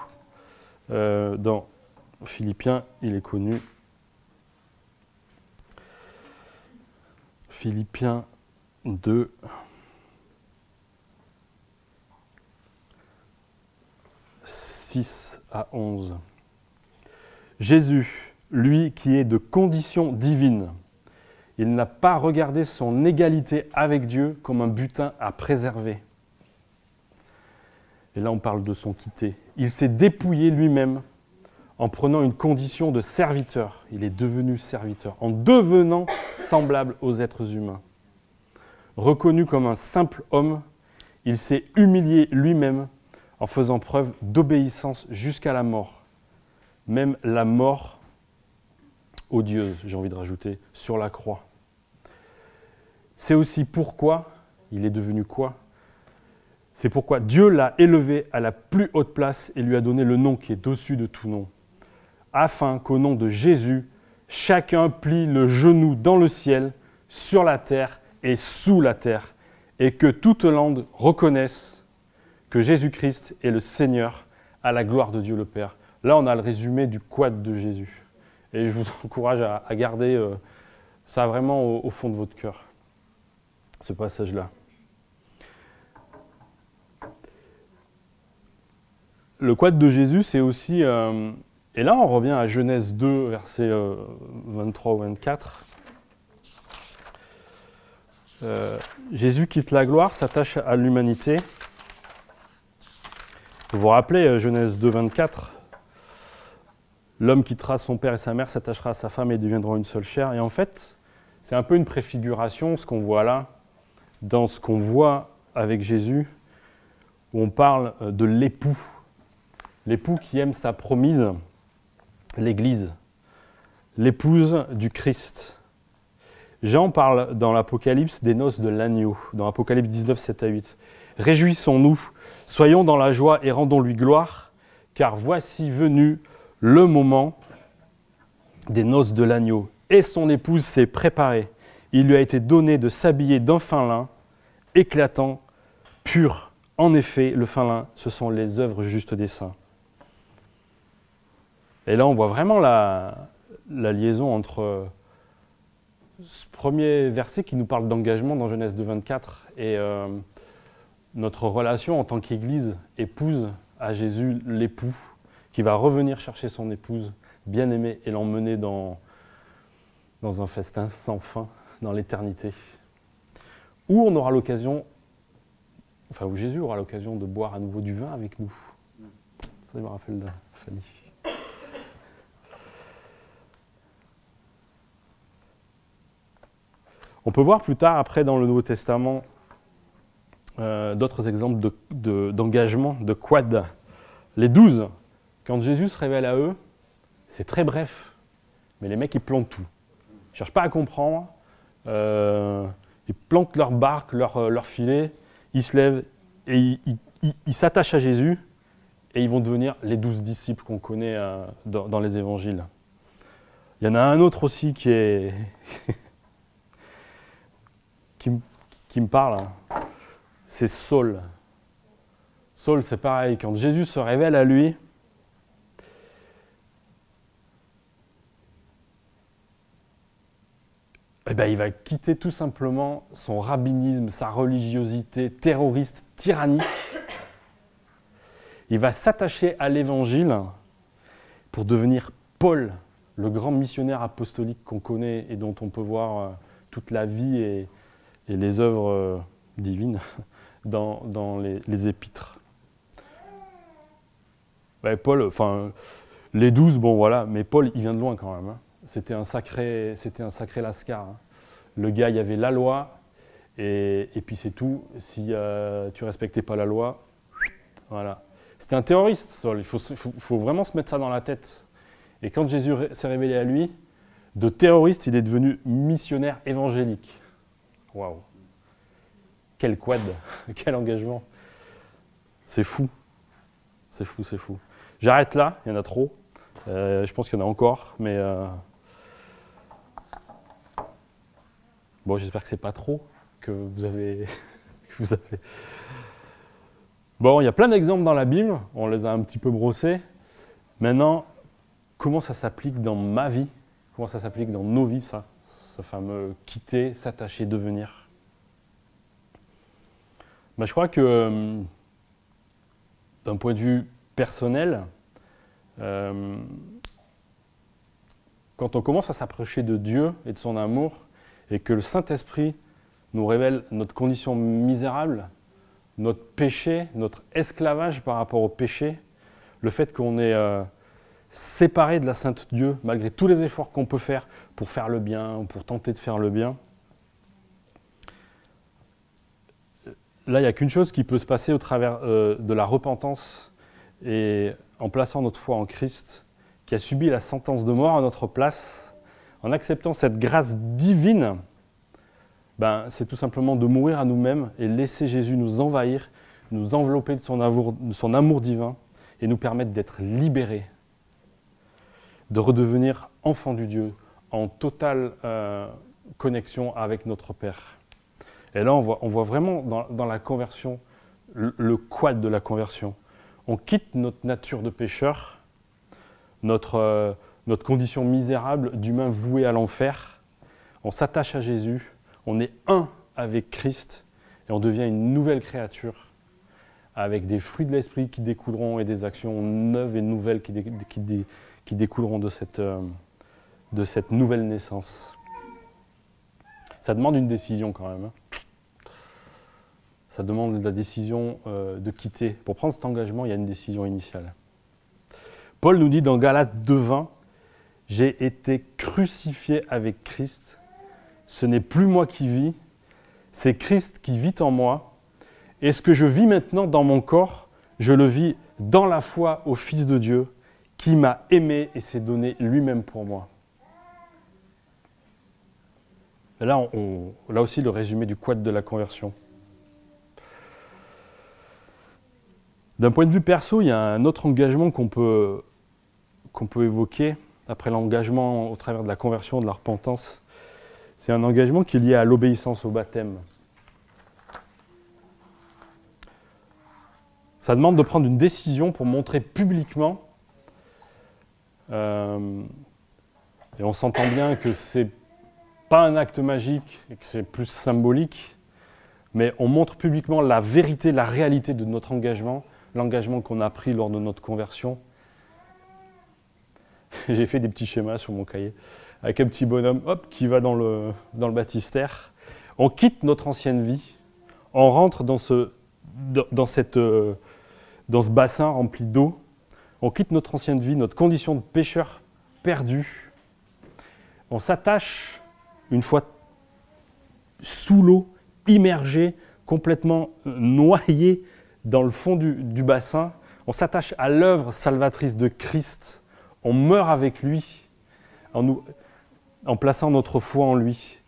dans Philippiens, il est connu. Philippiens 2. « 6 à 11. Jésus, lui qui est de condition divine, il n'a pas regardé son égalité avec Dieu comme un butin à préserver. » Et là, on parle de son quitter. Il s'est dépouillé lui-même en prenant une condition de serviteur. Il est devenu serviteur, en devenant semblable aux êtres humains. Reconnu comme un simple homme, il s'est humilié lui-même en faisant preuve d'obéissance jusqu'à la mort. Même la mort odieuse, j'ai envie de rajouter, sur la croix. C'est aussi pourquoi il est devenu quoi? C'est pourquoi Dieu l'a élevé à la plus haute place et lui a donné le nom qui est au-dessus de tout nom, afin qu'au nom de Jésus, chacun plie le genou dans le ciel, sur la terre et sous la terre, et que toute langue reconnaisse que Jésus-Christ est le Seigneur, à la gloire de Dieu le Père. Là, on a le résumé du quad de Jésus. Et je vous encourage à garder ça vraiment au fond de votre cœur, ce passage-là. Le quad de Jésus, c'est aussi... et là, on revient à Genèse 2, versets 23 ou 24. Jésus quitte la gloire, s'attache à l'humanité. Vous vous rappelez, Genèse 2, 24, l'homme quittera son père et sa mère, s'attachera à sa femme et ils deviendront une seule chair. Et en fait, c'est un peu une préfiguration, ce qu'on voit là, dans ce qu'on voit avec Jésus, où on parle de l'époux. L'époux qui aime sa promise, l'Église, l'épouse du Christ. Jean parle dans l'Apocalypse des noces de l'agneau, dans Apocalypse 19, 7 à 8. Réjouissons-nous, soyons dans la joie et rendons-lui gloire, car voici venu le moment des noces de l'agneau. Et son épouse s'est préparée. Il lui a été donné de s'habiller d'un fin lin, éclatant, pur. En effet, le fin lin, ce sont les œuvres justes des saints. Et là, on voit vraiment la liaison entre ce premier verset qui nous parle d'engagement dans Genèse 2,24 et notre relation en tant qu'Église épouse à Jésus, l'époux, qui va revenir chercher son épouse bien-aimée et l'emmener dans un festin sans fin, dans l'éternité, où on aura l'occasion, enfin où Jésus aura l'occasion de boire à nouveau du vin avec nous. Ça me rappelle de Fanny. On peut voir plus tard, après dans le Nouveau Testament, d'autres exemples d'engagement, de quad. Les 12, quand Jésus se révèle à eux, c'est très bref, mais les mecs ils plantent tout. Ils ne cherchent pas à comprendre, ils plantent leur barque, leur filet, ils se lèvent et ils s'attachent à Jésus et ils vont devenir les 12 disciples qu'on connaît dans les évangiles. Il y en a un autre aussi qui est qui me parle, c'est Saul. Saul, c'est pareil, quand Jésus se révèle à lui, eh ben, il va quitter tout simplement son rabbinisme, sa religiosité terroriste, tyrannique. Il va s'attacher à l'évangile pour devenir Paul, le grand missionnaire apostolique qu'on connaît et dont on peut voir toute la vie et les œuvres divines dans les épîtres. Ouais, Paul, enfin, les 12, bon voilà, mais Paul, il vient de loin quand même. Hein. C'était un sacré lascar. Hein. Le gars, il y avait la loi, et puis c'est tout. Si tu respectais pas la loi, voilà. C'était un terroriste, Saul. Il faut vraiment se mettre ça dans la tête. Et quand Jésus s'est révélé à lui, de terroriste, il est devenu missionnaire évangélique. Waouh! Quel quad, quel engagement. C'est fou. C'est fou, c'est fou. J'arrête là, il y en a trop. Je pense qu'il y en a encore, mais bon, j'espère que c'est pas trop, que vous avez... Bon, il y a plein d'exemples dans la Bible, on les a un petit peu brossés. Maintenant, comment ça s'applique dans ma vie? Comment ça s'applique dans nos vies, ça? Ce fameux quitter, s'attacher, devenir. Ben, je crois que d'un point de vue personnel, quand on commence à s'approcher de Dieu et de son amour, et que le Saint-Esprit nous révèle notre condition misérable, notre péché, notre esclavage par rapport au péché, le fait qu'on est séparé de la Sainte Dieu, malgré tous les efforts qu'on peut faire pour faire le bien, pour tenter de faire le bien. Là, il n'y a qu'une chose qui peut se passer au travers de la repentance et en plaçant notre foi en Christ, qui a subi la sentence de mort à notre place, en acceptant cette grâce divine, ben, c'est tout simplement de mourir à nous-mêmes et laisser Jésus nous envahir, nous envelopper de son amour divin et nous permettre d'être libérés, de redevenir enfants du Dieu, en totale connexion avec notre Père. Et là, on voit vraiment dans la conversion, le quad de la conversion. On quitte notre nature de pécheur, notre condition misérable d'humain voué à l'enfer. On s'attache à Jésus, on est un avec Christ et on devient une nouvelle créature avec des fruits de l'esprit qui découleront et des actions neuves et nouvelles qui découleront de cette nouvelle naissance. Ça demande une décision quand même. Hein. Ça demande la décision de quitter. Pour prendre cet engagement, il y a une décision initiale. Paul nous dit dans Galates 2,20 « J'ai été crucifié avec Christ. Ce n'est plus moi qui vis, c'est Christ qui vit en moi. Et ce que je vis maintenant dans mon corps, je le vis dans la foi au Fils de Dieu, qui m'a aimé et s'est donné lui-même pour moi. » Là, là aussi, le résumé du quad de la conversion. D'un point de vue perso, il y a un autre engagement qu'on peut évoquer après l'engagement au travers de la conversion, de la repentance. C'est un engagement qui est lié à l'obéissance au baptême. Ça demande de prendre une décision pour montrer publiquement, et on s'entend bien que c'est pas un acte magique et que c'est plus symbolique, mais on montre publiquement la vérité, la réalité de notre engagement, l'engagement qu'on a pris lors de notre conversion. J'ai fait des petits schémas sur mon cahier avec un petit bonhomme hop, qui va dans le baptistère. On quitte notre ancienne vie, on rentre dans ce bassin rempli d'eau, on quitte notre ancienne vie, notre condition de pécheur perdu. On s'attache, une fois sous l'eau, immergé, complètement noyé dans le fond du bassin, on s'attache à l'œuvre salvatrice de Christ, on meurt avec lui en plaçant notre foi en lui,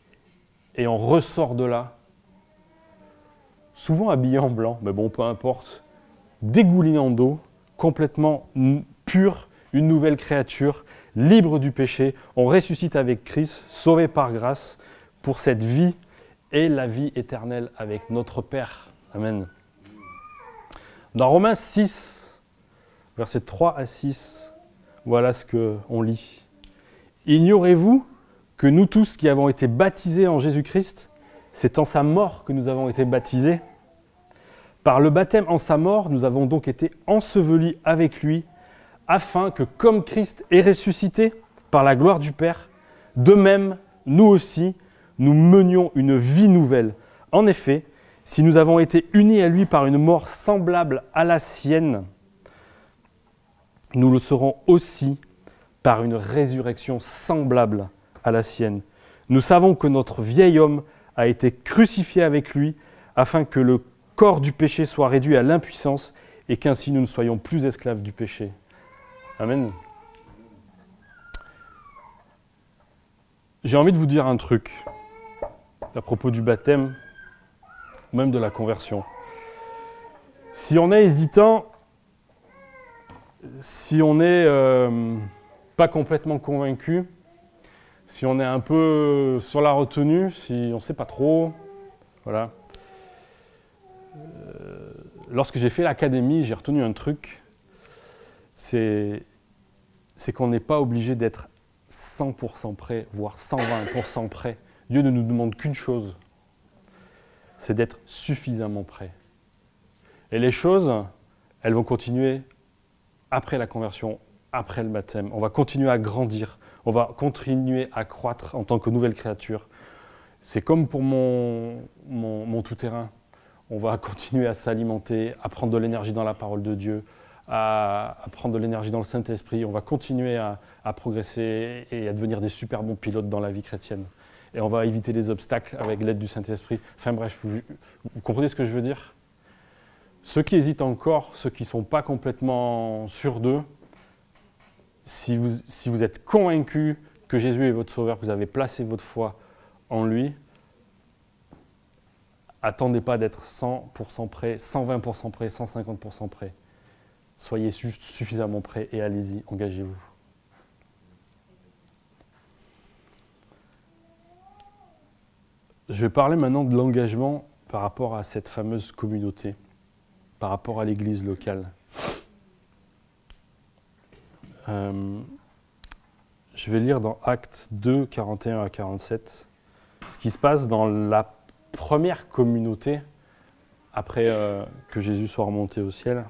et on ressort de là, souvent habillé en blanc, mais bon, peu importe, dégoulinant d'eau, complètement pur, une nouvelle créature, libre du péché, on ressuscite avec Christ, sauvé par grâce, pour cette vie et la vie éternelle avec notre Père. Amen. Dans Romains 6, versets 3 à 6, voilà ce qu'on lit. « Ignorez-vous que nous tous qui avons été baptisés en Jésus-Christ, c'est en sa mort que nous avons été baptisés. Par le baptême en sa mort, nous avons donc été ensevelis avec lui, afin que, comme Christ est ressuscité par la gloire du Père, de même, nous aussi, nous menions une vie nouvelle. En effet, si nous avons été unis à lui par une mort semblable à la sienne, nous le serons aussi par une résurrection semblable à la sienne. Nous savons que notre vieil homme a été crucifié avec lui, afin que le corps du péché soit réduit à l'impuissance et qu'ainsi nous ne soyons plus esclaves du péché. » Amen. J'ai envie de vous dire un truc à propos du baptême, même de la conversion. Si on est hésitant, si on n'est pas complètement convaincu, si on est un peu sur la retenue, si on ne sait pas trop, voilà. Lorsque j'ai fait l'académie, j'ai retenu un truc, c'est qu'on n'est pas obligé d'être 100% prêt, voire 120% prêt. Dieu ne nous demande qu'une chose, c'est d'être suffisamment prêt. Et les choses, elles vont continuer après la conversion, après le baptême. On va continuer à grandir, on va continuer à croître en tant que nouvelle créature. C'est comme pour mon tout-terrain. On va continuer à s'alimenter, à prendre de l'énergie dans la parole de Dieu, à prendre de l'énergie dans le Saint-Esprit. On va continuer à progresser et à devenir des super bons pilotes dans la vie chrétienne. Et on va éviter les obstacles avec l'aide du Saint-Esprit. Enfin bref, vous comprenez ce que je veux dire? Ceux qui hésitent encore, ceux qui ne sont pas complètement sûrs d'eux, si vous êtes convaincus que Jésus est votre sauveur, que vous avez placé votre foi en lui, attendez pas d'être 100% prêt, 120% prêt, 150% prêt. Soyez juste suffisamment prêt et allez-y, engagez-vous. Je vais parler maintenant de l'engagement par rapport à cette fameuse communauté, par rapport à l'église locale. Je vais lire dans Actes 2, 41 à 47, ce qui se passe dans la première communauté après que Jésus soit remonté au ciel.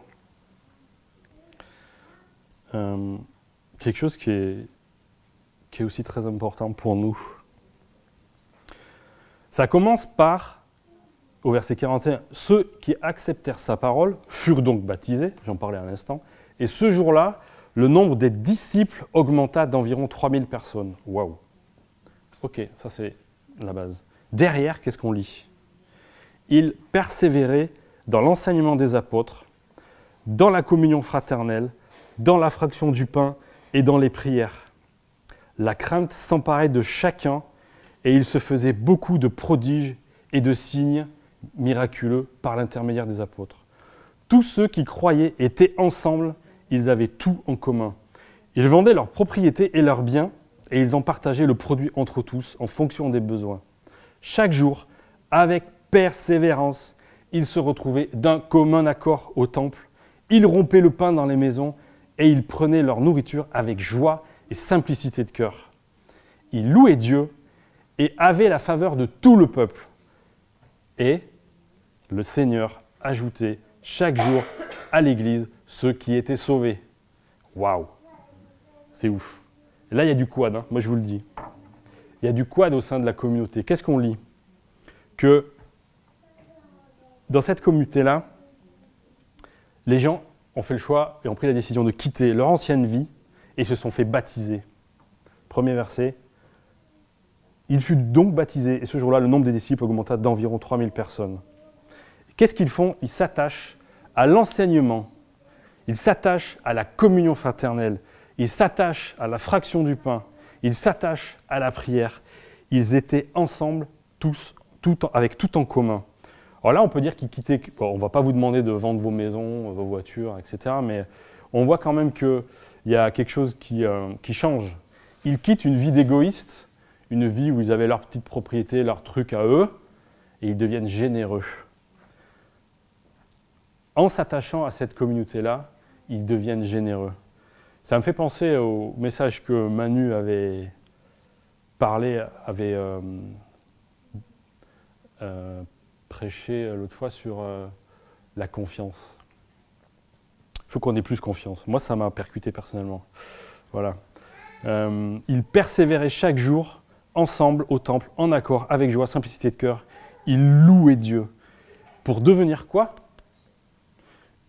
Quelque chose qui est aussi très important pour nous. Ça commence par, au verset 41, « Ceux qui acceptèrent sa parole furent donc baptisés », j'en parlais à l'instant, et ce jour-là, le nombre des disciples augmenta d'environ 3000 personnes. Waouh! Ok, ça c'est la base. Derrière, qu'est-ce qu'on lit? Ils persévéraient dans l'enseignement des apôtres, dans la communion fraternelle, dans la fraction du pain et dans les prières. La crainte s'emparait de chacun et il se faisait beaucoup de prodiges et de signes miraculeux par l'intermédiaire des apôtres. Tous ceux qui croyaient étaient ensemble, ils avaient tout en commun. Ils vendaient leurs propriétés et leurs biens, et ils en partageaient le produit entre tous en fonction des besoins. Chaque jour, avec persévérance, ils se retrouvaient d'un commun accord au temple, ils rompaient le pain dans les maisons, et ils prenaient leur nourriture avec joie et simplicité de cœur. Ils louaient Dieu et avaient la faveur de tout le peuple. Et le Seigneur ajoutait chaque jour à l'Église ceux qui étaient sauvés. Waouh! C'est ouf. Et là, il y a du quad, hein, moi je vous le dis. Il y a du quad au sein de la communauté. Qu'est-ce qu'on lit? Que dans cette communauté-là, les gens ont fait le choix et ont pris la décision de quitter leur ancienne vie et se sont fait baptiser. Premier verset. Il fut donc baptisé, et ce jour-là, le nombre des disciples augmenta d'environ 3000 personnes. Qu'est-ce qu'ils font? Ils s'attachent à l'enseignement, ils s'attachent à la communion fraternelle, ils s'attachent à la fraction du pain, ils s'attachent à la prière. Ils étaient ensemble, tous, avec tout en commun. Alors là, on peut dire qu'ils quittaient, bon, on ne va pas vous demander de vendre vos maisons, vos voitures, etc. Mais on voit quand même qu'il y a quelque chose qui change. Ils quittent une vie d'égoïste, une vie où ils avaient leur petite propriété, leur truc à eux, et ils deviennent généreux. En s'attachant à cette communauté-là, ils deviennent généreux. Ça me fait penser au message que Manu avait parlé, prêché l'autre fois sur la confiance. Il faut qu'on ait plus confiance. Moi, ça m'a percuté personnellement. Voilà. Ils persévéraient chaque jour, ensemble, au temple, en accord, avec joie, simplicité de cœur. Ils louaient Dieu. Pour devenir quoi?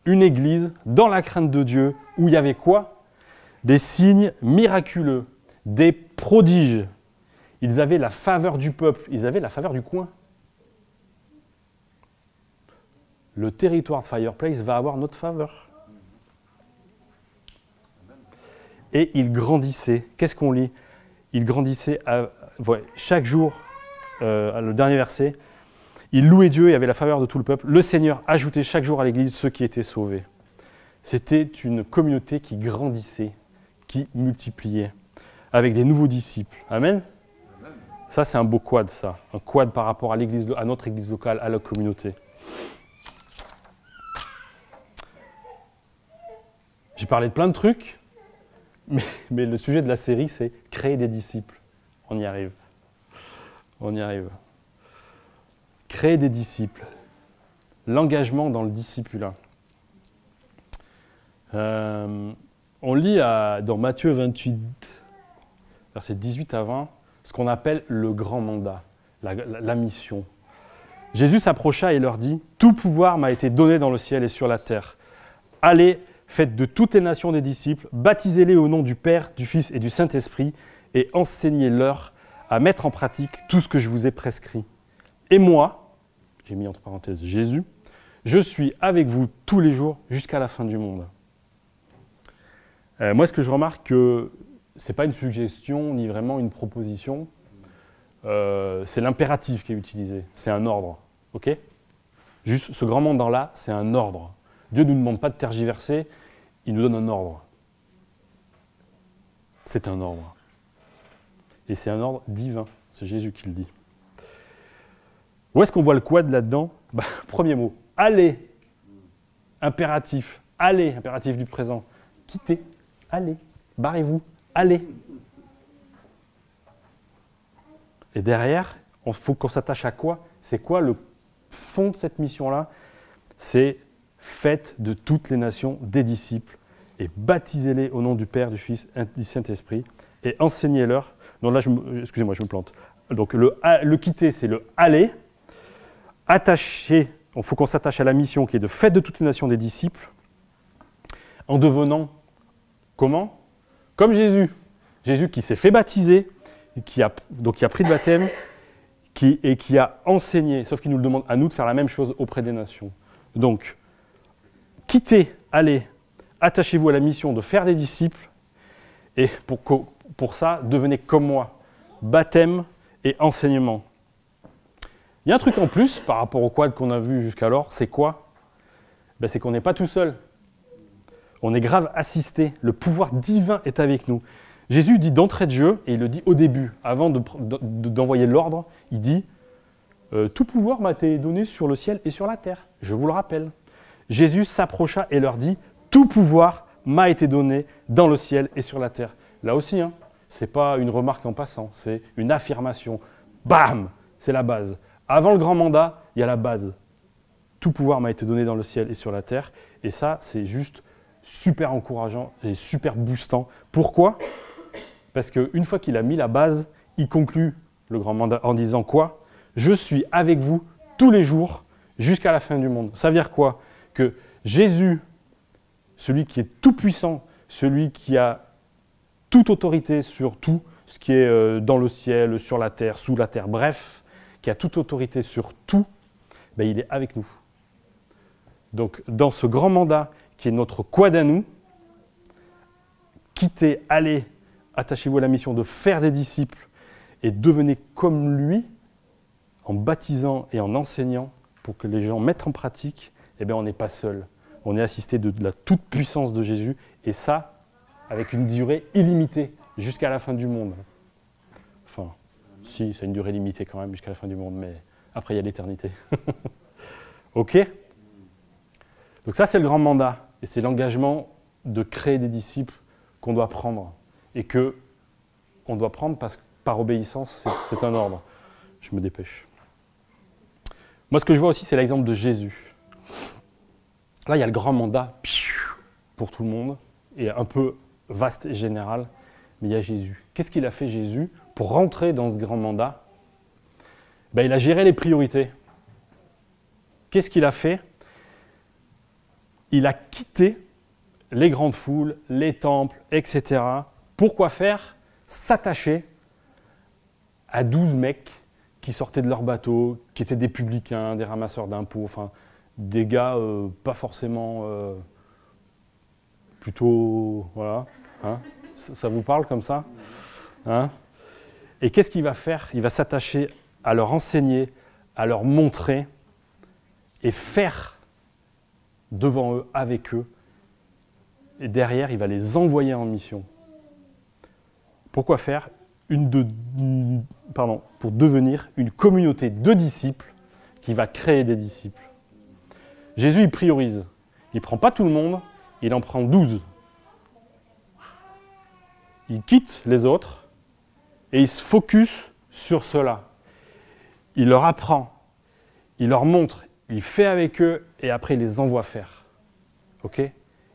Une église dans la crainte de Dieu, où il y avait quoi? Des signes miraculeux, des prodiges. Ils avaient la faveur du peuple, ils avaient la faveur du coin. Le territoire Fireplace va avoir notre faveur. Et ils grandissaient. Qu'est-ce qu'on lit? Ils grandissaient chaque jour, le dernier verset, ils louaient Dieu et avaient la faveur de tout le peuple. Le Seigneur ajoutait chaque jour à l'Église ceux qui étaient sauvés. C'était une communauté qui grandissait, qui multipliait, avec des nouveaux disciples. Amen? Ça, c'est un beau quad, ça. Un quad par rapport à l'Église, à notre Église locale, à la communauté. J'ai parlé de plein de trucs, mais le sujet de la série, c'est créer des disciples. On y arrive. On y arrive. Créer des disciples. L'engagement dans le discipulat. On lit dans Matthieu 28, versets 18 à 20, ce qu'on appelle le grand mandat, la mission. Jésus s'approcha et leur dit « Tout pouvoir m'a été donné dans le ciel et sur la terre. Allez, faites de toutes les nations des disciples, baptisez-les au nom du Père, du Fils et du Saint-Esprit, et enseignez-leur à mettre en pratique tout ce que je vous ai prescrit. Et moi, j'ai mis entre parenthèses Jésus, je suis avec vous tous les jours jusqu'à la fin du monde. » Moi, ce que je remarque, ce n'est pas une suggestion ni vraiment une proposition, c'est l'impératif qui est utilisé, c'est un ordre. Ok ? Juste ce grand mandat-là, c'est un ordre. Dieu ne nous demande pas de tergiverser, il nous donne un ordre. C'est un ordre. Et c'est un ordre divin, c'est Jésus qui le dit. Où est-ce qu'on voit le quad là-dedans ? Premier mot, allez. Impératif, allez, impératif du présent. Quittez, allez, barrez-vous, allez. Et derrière, il faut qu'on s'attache à quoi ? C'est quoi le fond de cette mission-là ? C'est faites de toutes les nations des disciples et baptisez-les au nom du Père, du Fils et du Saint-Esprit et enseignez-leur. Non, là, excusez-moi, je me plante. Donc le quitter, c'est le aller. Attacher, il faut qu'on s'attache à la mission qui est de faites de toutes les nations des disciples en devenant comment ? Comme Jésus. Jésus qui s'est fait baptiser, qui a pris le baptême et qui a enseigné, sauf qu'il nous le demande à nous de faire la même chose auprès des nations. Donc, quittez, allez, attachez-vous à la mission de faire des disciples et pour ça, devenez comme moi. Baptême et enseignement. Il y a un truc en plus par rapport au quad qu'on a vu jusqu'alors, c'est quoi? Ben, c'est qu'on n'est pas tout seul. On est grave assisté. Le pouvoir divin est avec nous. Jésus dit d'entrée de jeu, et il le dit au début, avant d'envoyer l'ordre, il dit « Tout pouvoir m'a été donné sur le ciel et sur la terre. » Je vous le rappelle. Jésus s'approcha et leur dit « Tout pouvoir m'a été donné dans le ciel et sur la terre. » Là aussi, hein, ce n'est pas une remarque en passant, c'est une affirmation. Bam! C'est la base. Avant le grand mandat, il y a la base. Tout pouvoir m'a été donné dans le ciel et sur la terre. Et ça, c'est juste super encourageant et super boostant. Pourquoi? Parce qu'une fois qu'il a mis la base, il conclut le grand mandat en disant quoi? Je suis avec vous tous les jours jusqu'à la fin du monde. Ça veut dire quoi? Que Jésus, celui qui est tout puissant, celui qui a toute autorité sur tout ce qui est dans le ciel, sur la terre, sous la terre, bref, qui a toute autorité sur tout, ben, il est avec nous. Donc, dans ce grand mandat qui est notre quad à nous, quittez, allez, attachez-vous à la mission de faire des disciples et devenez comme lui en baptisant et en enseignant pour que les gens mettent en pratique, eh bien, on n'est pas seul. On est assisté de la toute-puissance de Jésus et ça, avec une durée illimitée jusqu'à la fin du monde. Enfin, si, c'est une durée limitée quand même jusqu'à la fin du monde, mais après, il y a l'éternité. OK? Donc ça, c'est le grand mandat. Et c'est l'engagement de créer des disciples qu'on doit prendre. Et qu'on doit prendre parce que par obéissance, c'est un ordre. Je me dépêche. Moi, ce que je vois aussi, c'est l'exemple de Jésus. Là, il y a le grand mandat pour tout le monde, et un peu vaste et général, mais il y a Jésus. Qu'est-ce qu'il a fait, Jésus, pour rentrer dans ce grand mandat? Ben, il a géré les priorités. Qu'est-ce qu'il a fait? Il a quitté les grandes foules, les temples, etc. Pourquoi faire? S'attacher à 12 mecs qui sortaient de leur bateau, qui étaient des publicains, des ramasseurs d'impôts, enfin, des gars pas forcément plutôt, voilà, hein, ça vous parle comme ça, hein? Et qu'est-ce qu'il va faire? Il va s'attacher à leur enseigner, à leur montrer et faire devant eux, avec eux. Et derrière, il va les envoyer en mission. Pourquoi faire? Pour devenir une communauté de disciples qui va créer des disciples. Jésus, il priorise. Il ne prend pas tout le monde, il en prend 12. Il quitte les autres et il se focus sur ceux-là. Il leur apprend, il leur montre, il fait avec eux et après il les envoie faire. OK?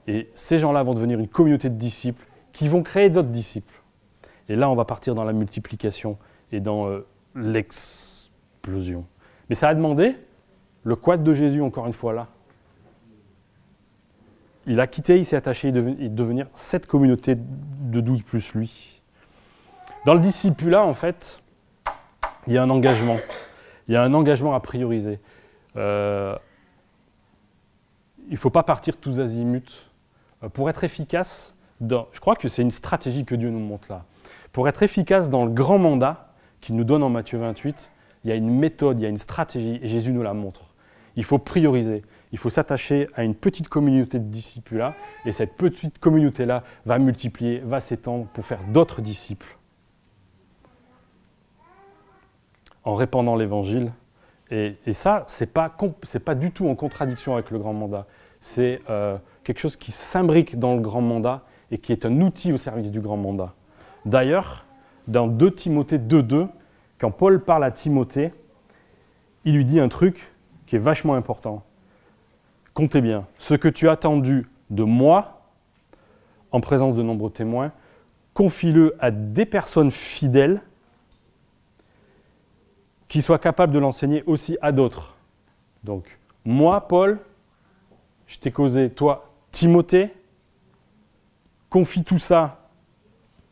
Et ces gens-là vont devenir une communauté de disciples qui vont créer d'autres disciples. Et là, on va partir dans la multiplication et dans l'explosion. Mais ça a demandé le quad de Jésus, encore une fois, là. Il a quitté, il s'est attaché, il devenir cette communauté de 12 plus lui. Dans le discipulat, en fait, il y a un engagement. Il y a un engagement à prioriser. Il ne faut pas partir tous azimuts. Pour être efficace, je crois que c'est une stratégie que Dieu nous montre là. Pour être efficace dans le grand mandat qu'il nous donne en Matthieu 28, il y a une méthode, il y a une stratégie, et Jésus nous la montre. Il faut prioriser, il faut s'attacher à une petite communauté de disciples là, et cette petite communauté-là va multiplier, va s'étendre pour faire d'autres disciples. En répandant l'évangile. Et ça, ce n'est pas du tout en contradiction avec le grand mandat. C'est quelque chose qui s'imbrique dans le grand mandat et qui est un outil au service du grand mandat. D'ailleurs, dans 2 Timothée 2.2, quand Paul parle à Timothée, il lui dit un truc qui est vachement important. Comptez bien, ce que tu as attendu de moi, en présence de nombreux témoins, confie-le à des personnes fidèles qui soient capables de l'enseigner aussi à d'autres. Donc, moi, Paul, je t'ai causé, toi, Timothée, confie tout ça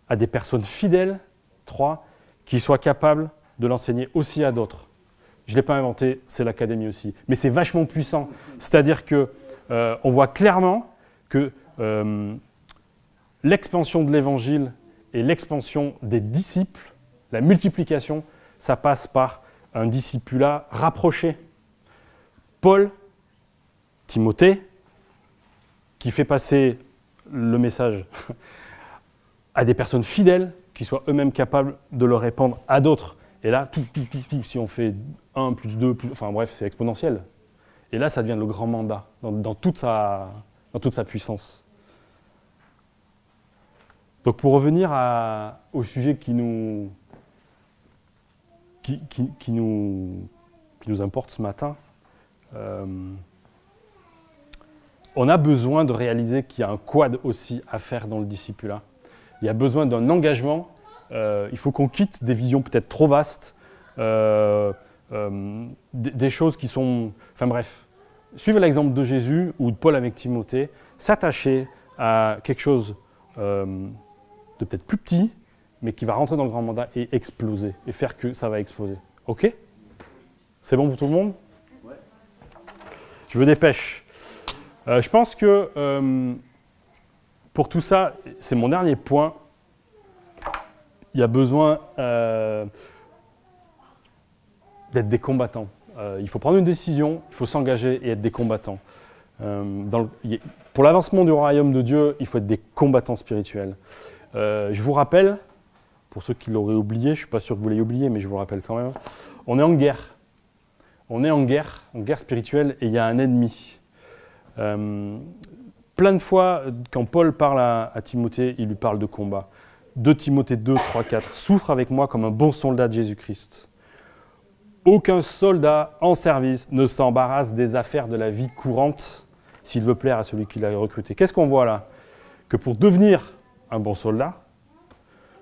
à des personnes fidèles, 3, qui soient capables de l'enseigner aussi à d'autres. Je ne l'ai pas inventé, c'est l'Académie aussi. Mais c'est vachement puissant. C'est-à-dire qu'on voit clairement que l'expansion de l'Évangile et l'expansion des disciples, la multiplication, ça passe par un discipulat rapproché. Paul, Timothée, qui fait passer le message à des personnes fidèles, qui soient eux-mêmes capables de le répandre à d'autres. Et là, si on fait 1 plus 2, enfin bref, c'est exponentiel. Et là, ça devient le grand mandat, dans toute sa puissance. Donc pour revenir au sujet qui nous importe ce matin, on a besoin de réaliser qu'il y a un quad aussi à faire dans le discipulat. Il y a besoin d'un engagement. Il faut qu'on quitte des visions peut-être trop vastes, des choses qui sont... Enfin bref, suivez l'exemple de Jésus ou de Paul avec Timothée, s'attacher à quelque chose de peut-être plus petit, mais qui va rentrer dans le grand mandat et exploser, et faire que ça va exploser. Ok? C'est bon pour tout le monde? Ouais. Je me dépêche. Je pense que pour tout ça, c'est mon dernier point, il y a besoin d'être des combattants. Il faut prendre une décision, il faut s'engager et être des combattants. Pour l'avancement du royaume de Dieu, il faut être des combattants spirituels. Je vous rappelle, pour ceux qui l'auraient oublié, je ne suis pas sûr que vous l'ayez oublié, mais je vous le rappelle quand même, on est en guerre. On est en guerre spirituelle, et il y a un ennemi. Plein de fois, quand Paul parle à Timothée, il lui parle de combat. 2 Timothée 2, 3, 4. « Souffre avec moi comme un bon soldat de Jésus-Christ. Aucun soldat en service ne s'embarrasse des affaires de la vie courante s'il veut plaire à celui qui l'a recruté. » Qu'est-ce qu'on voit là? Que pour devenir un bon soldat,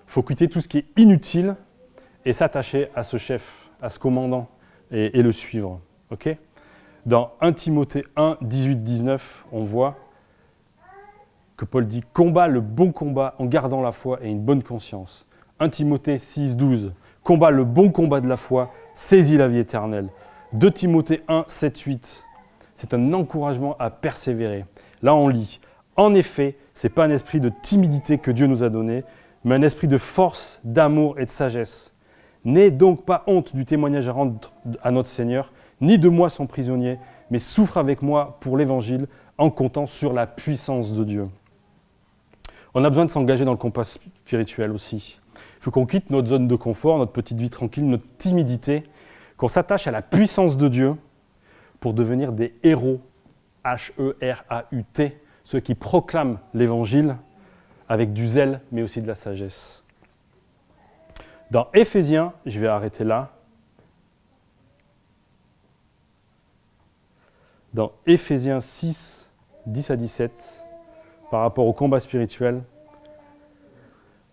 il faut quitter tout ce qui est inutile et s'attacher à ce chef, à ce commandant et le suivre. Okay? Dans 1 Timothée 1, 18-19, on voit que Paul dit « Combat le bon combat en gardant la foi et une bonne conscience. » 1 Timothée 6, 12, « Combat le bon combat de la foi, saisis la vie éternelle. » 2 Timothée 1, 7, 8, c'est un encouragement à persévérer. Là, on lit « En effet, ce n'est pas un esprit de timidité que Dieu nous a donné, mais un esprit de force, d'amour et de sagesse. N'aie donc pas honte du témoignage à rendre à notre Seigneur, ni de moi son prisonnier, mais souffre avec moi pour l'Évangile en comptant sur la puissance de Dieu. » On a besoin de s'engager dans le combat spirituel aussi. Il faut qu'on quitte notre zone de confort, notre petite vie tranquille, notre timidité, qu'on s'attache à la puissance de Dieu pour devenir des héros, H-E-R-A-U-T, ceux qui proclament l'Évangile avec du zèle, mais aussi de la sagesse. Dans Éphésiens, je vais arrêter là. Dans Éphésiens 6, 10 à 17, par rapport au combat spirituel,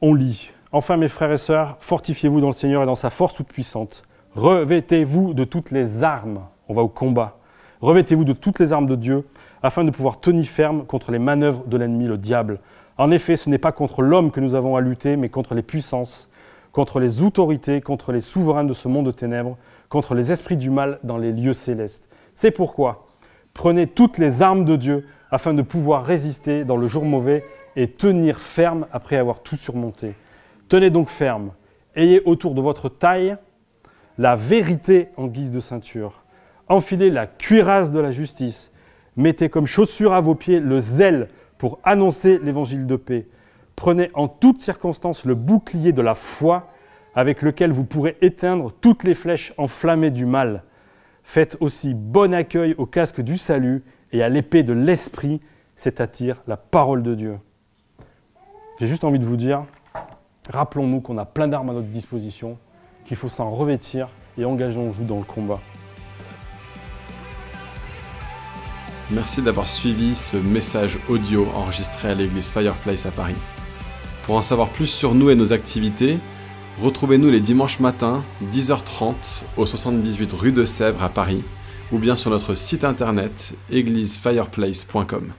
on lit « Enfin, mes frères et sœurs, fortifiez-vous dans le Seigneur et dans sa force toute puissante. Revêtez-vous de toutes les armes. » On va au combat. « Revêtez-vous de toutes les armes de Dieu, afin de pouvoir tenir ferme contre les manœuvres de l'ennemi, le diable. En effet, ce n'est pas contre l'homme que nous avons à lutter, mais contre les puissances, contre les autorités, contre les souverains de ce monde de ténèbres, contre les esprits du mal dans les lieux célestes. C'est pourquoi prenez toutes les armes de Dieu, afin de pouvoir résister dans le jour mauvais et tenir ferme après avoir tout surmonté. Tenez donc ferme, ayez autour de votre taille la vérité en guise de ceinture. Enfilez la cuirasse de la justice. Mettez comme chaussure à vos pieds le zèle pour annoncer l'évangile de paix. Prenez en toutes circonstances le bouclier de la foi avec lequel vous pourrez éteindre toutes les flèches enflammées du mal. Faites aussi bon accueil au casque du salut et à l'épée de l'esprit, c'est-à-dire la parole de Dieu. J'ai juste envie de vous dire, rappelons-nous qu'on a plein d'armes à notre disposition, qu'il faut s'en revêtir et engageons-nous dans le combat. Merci d'avoir suivi ce message audio enregistré à l'église Fireplace à Paris. Pour en savoir plus sur nous et nos activités, retrouvez-nous les dimanches matins, 10h30, au 78 rue de Sèvres à Paris, ou bien sur notre site internet églisefireplace.com.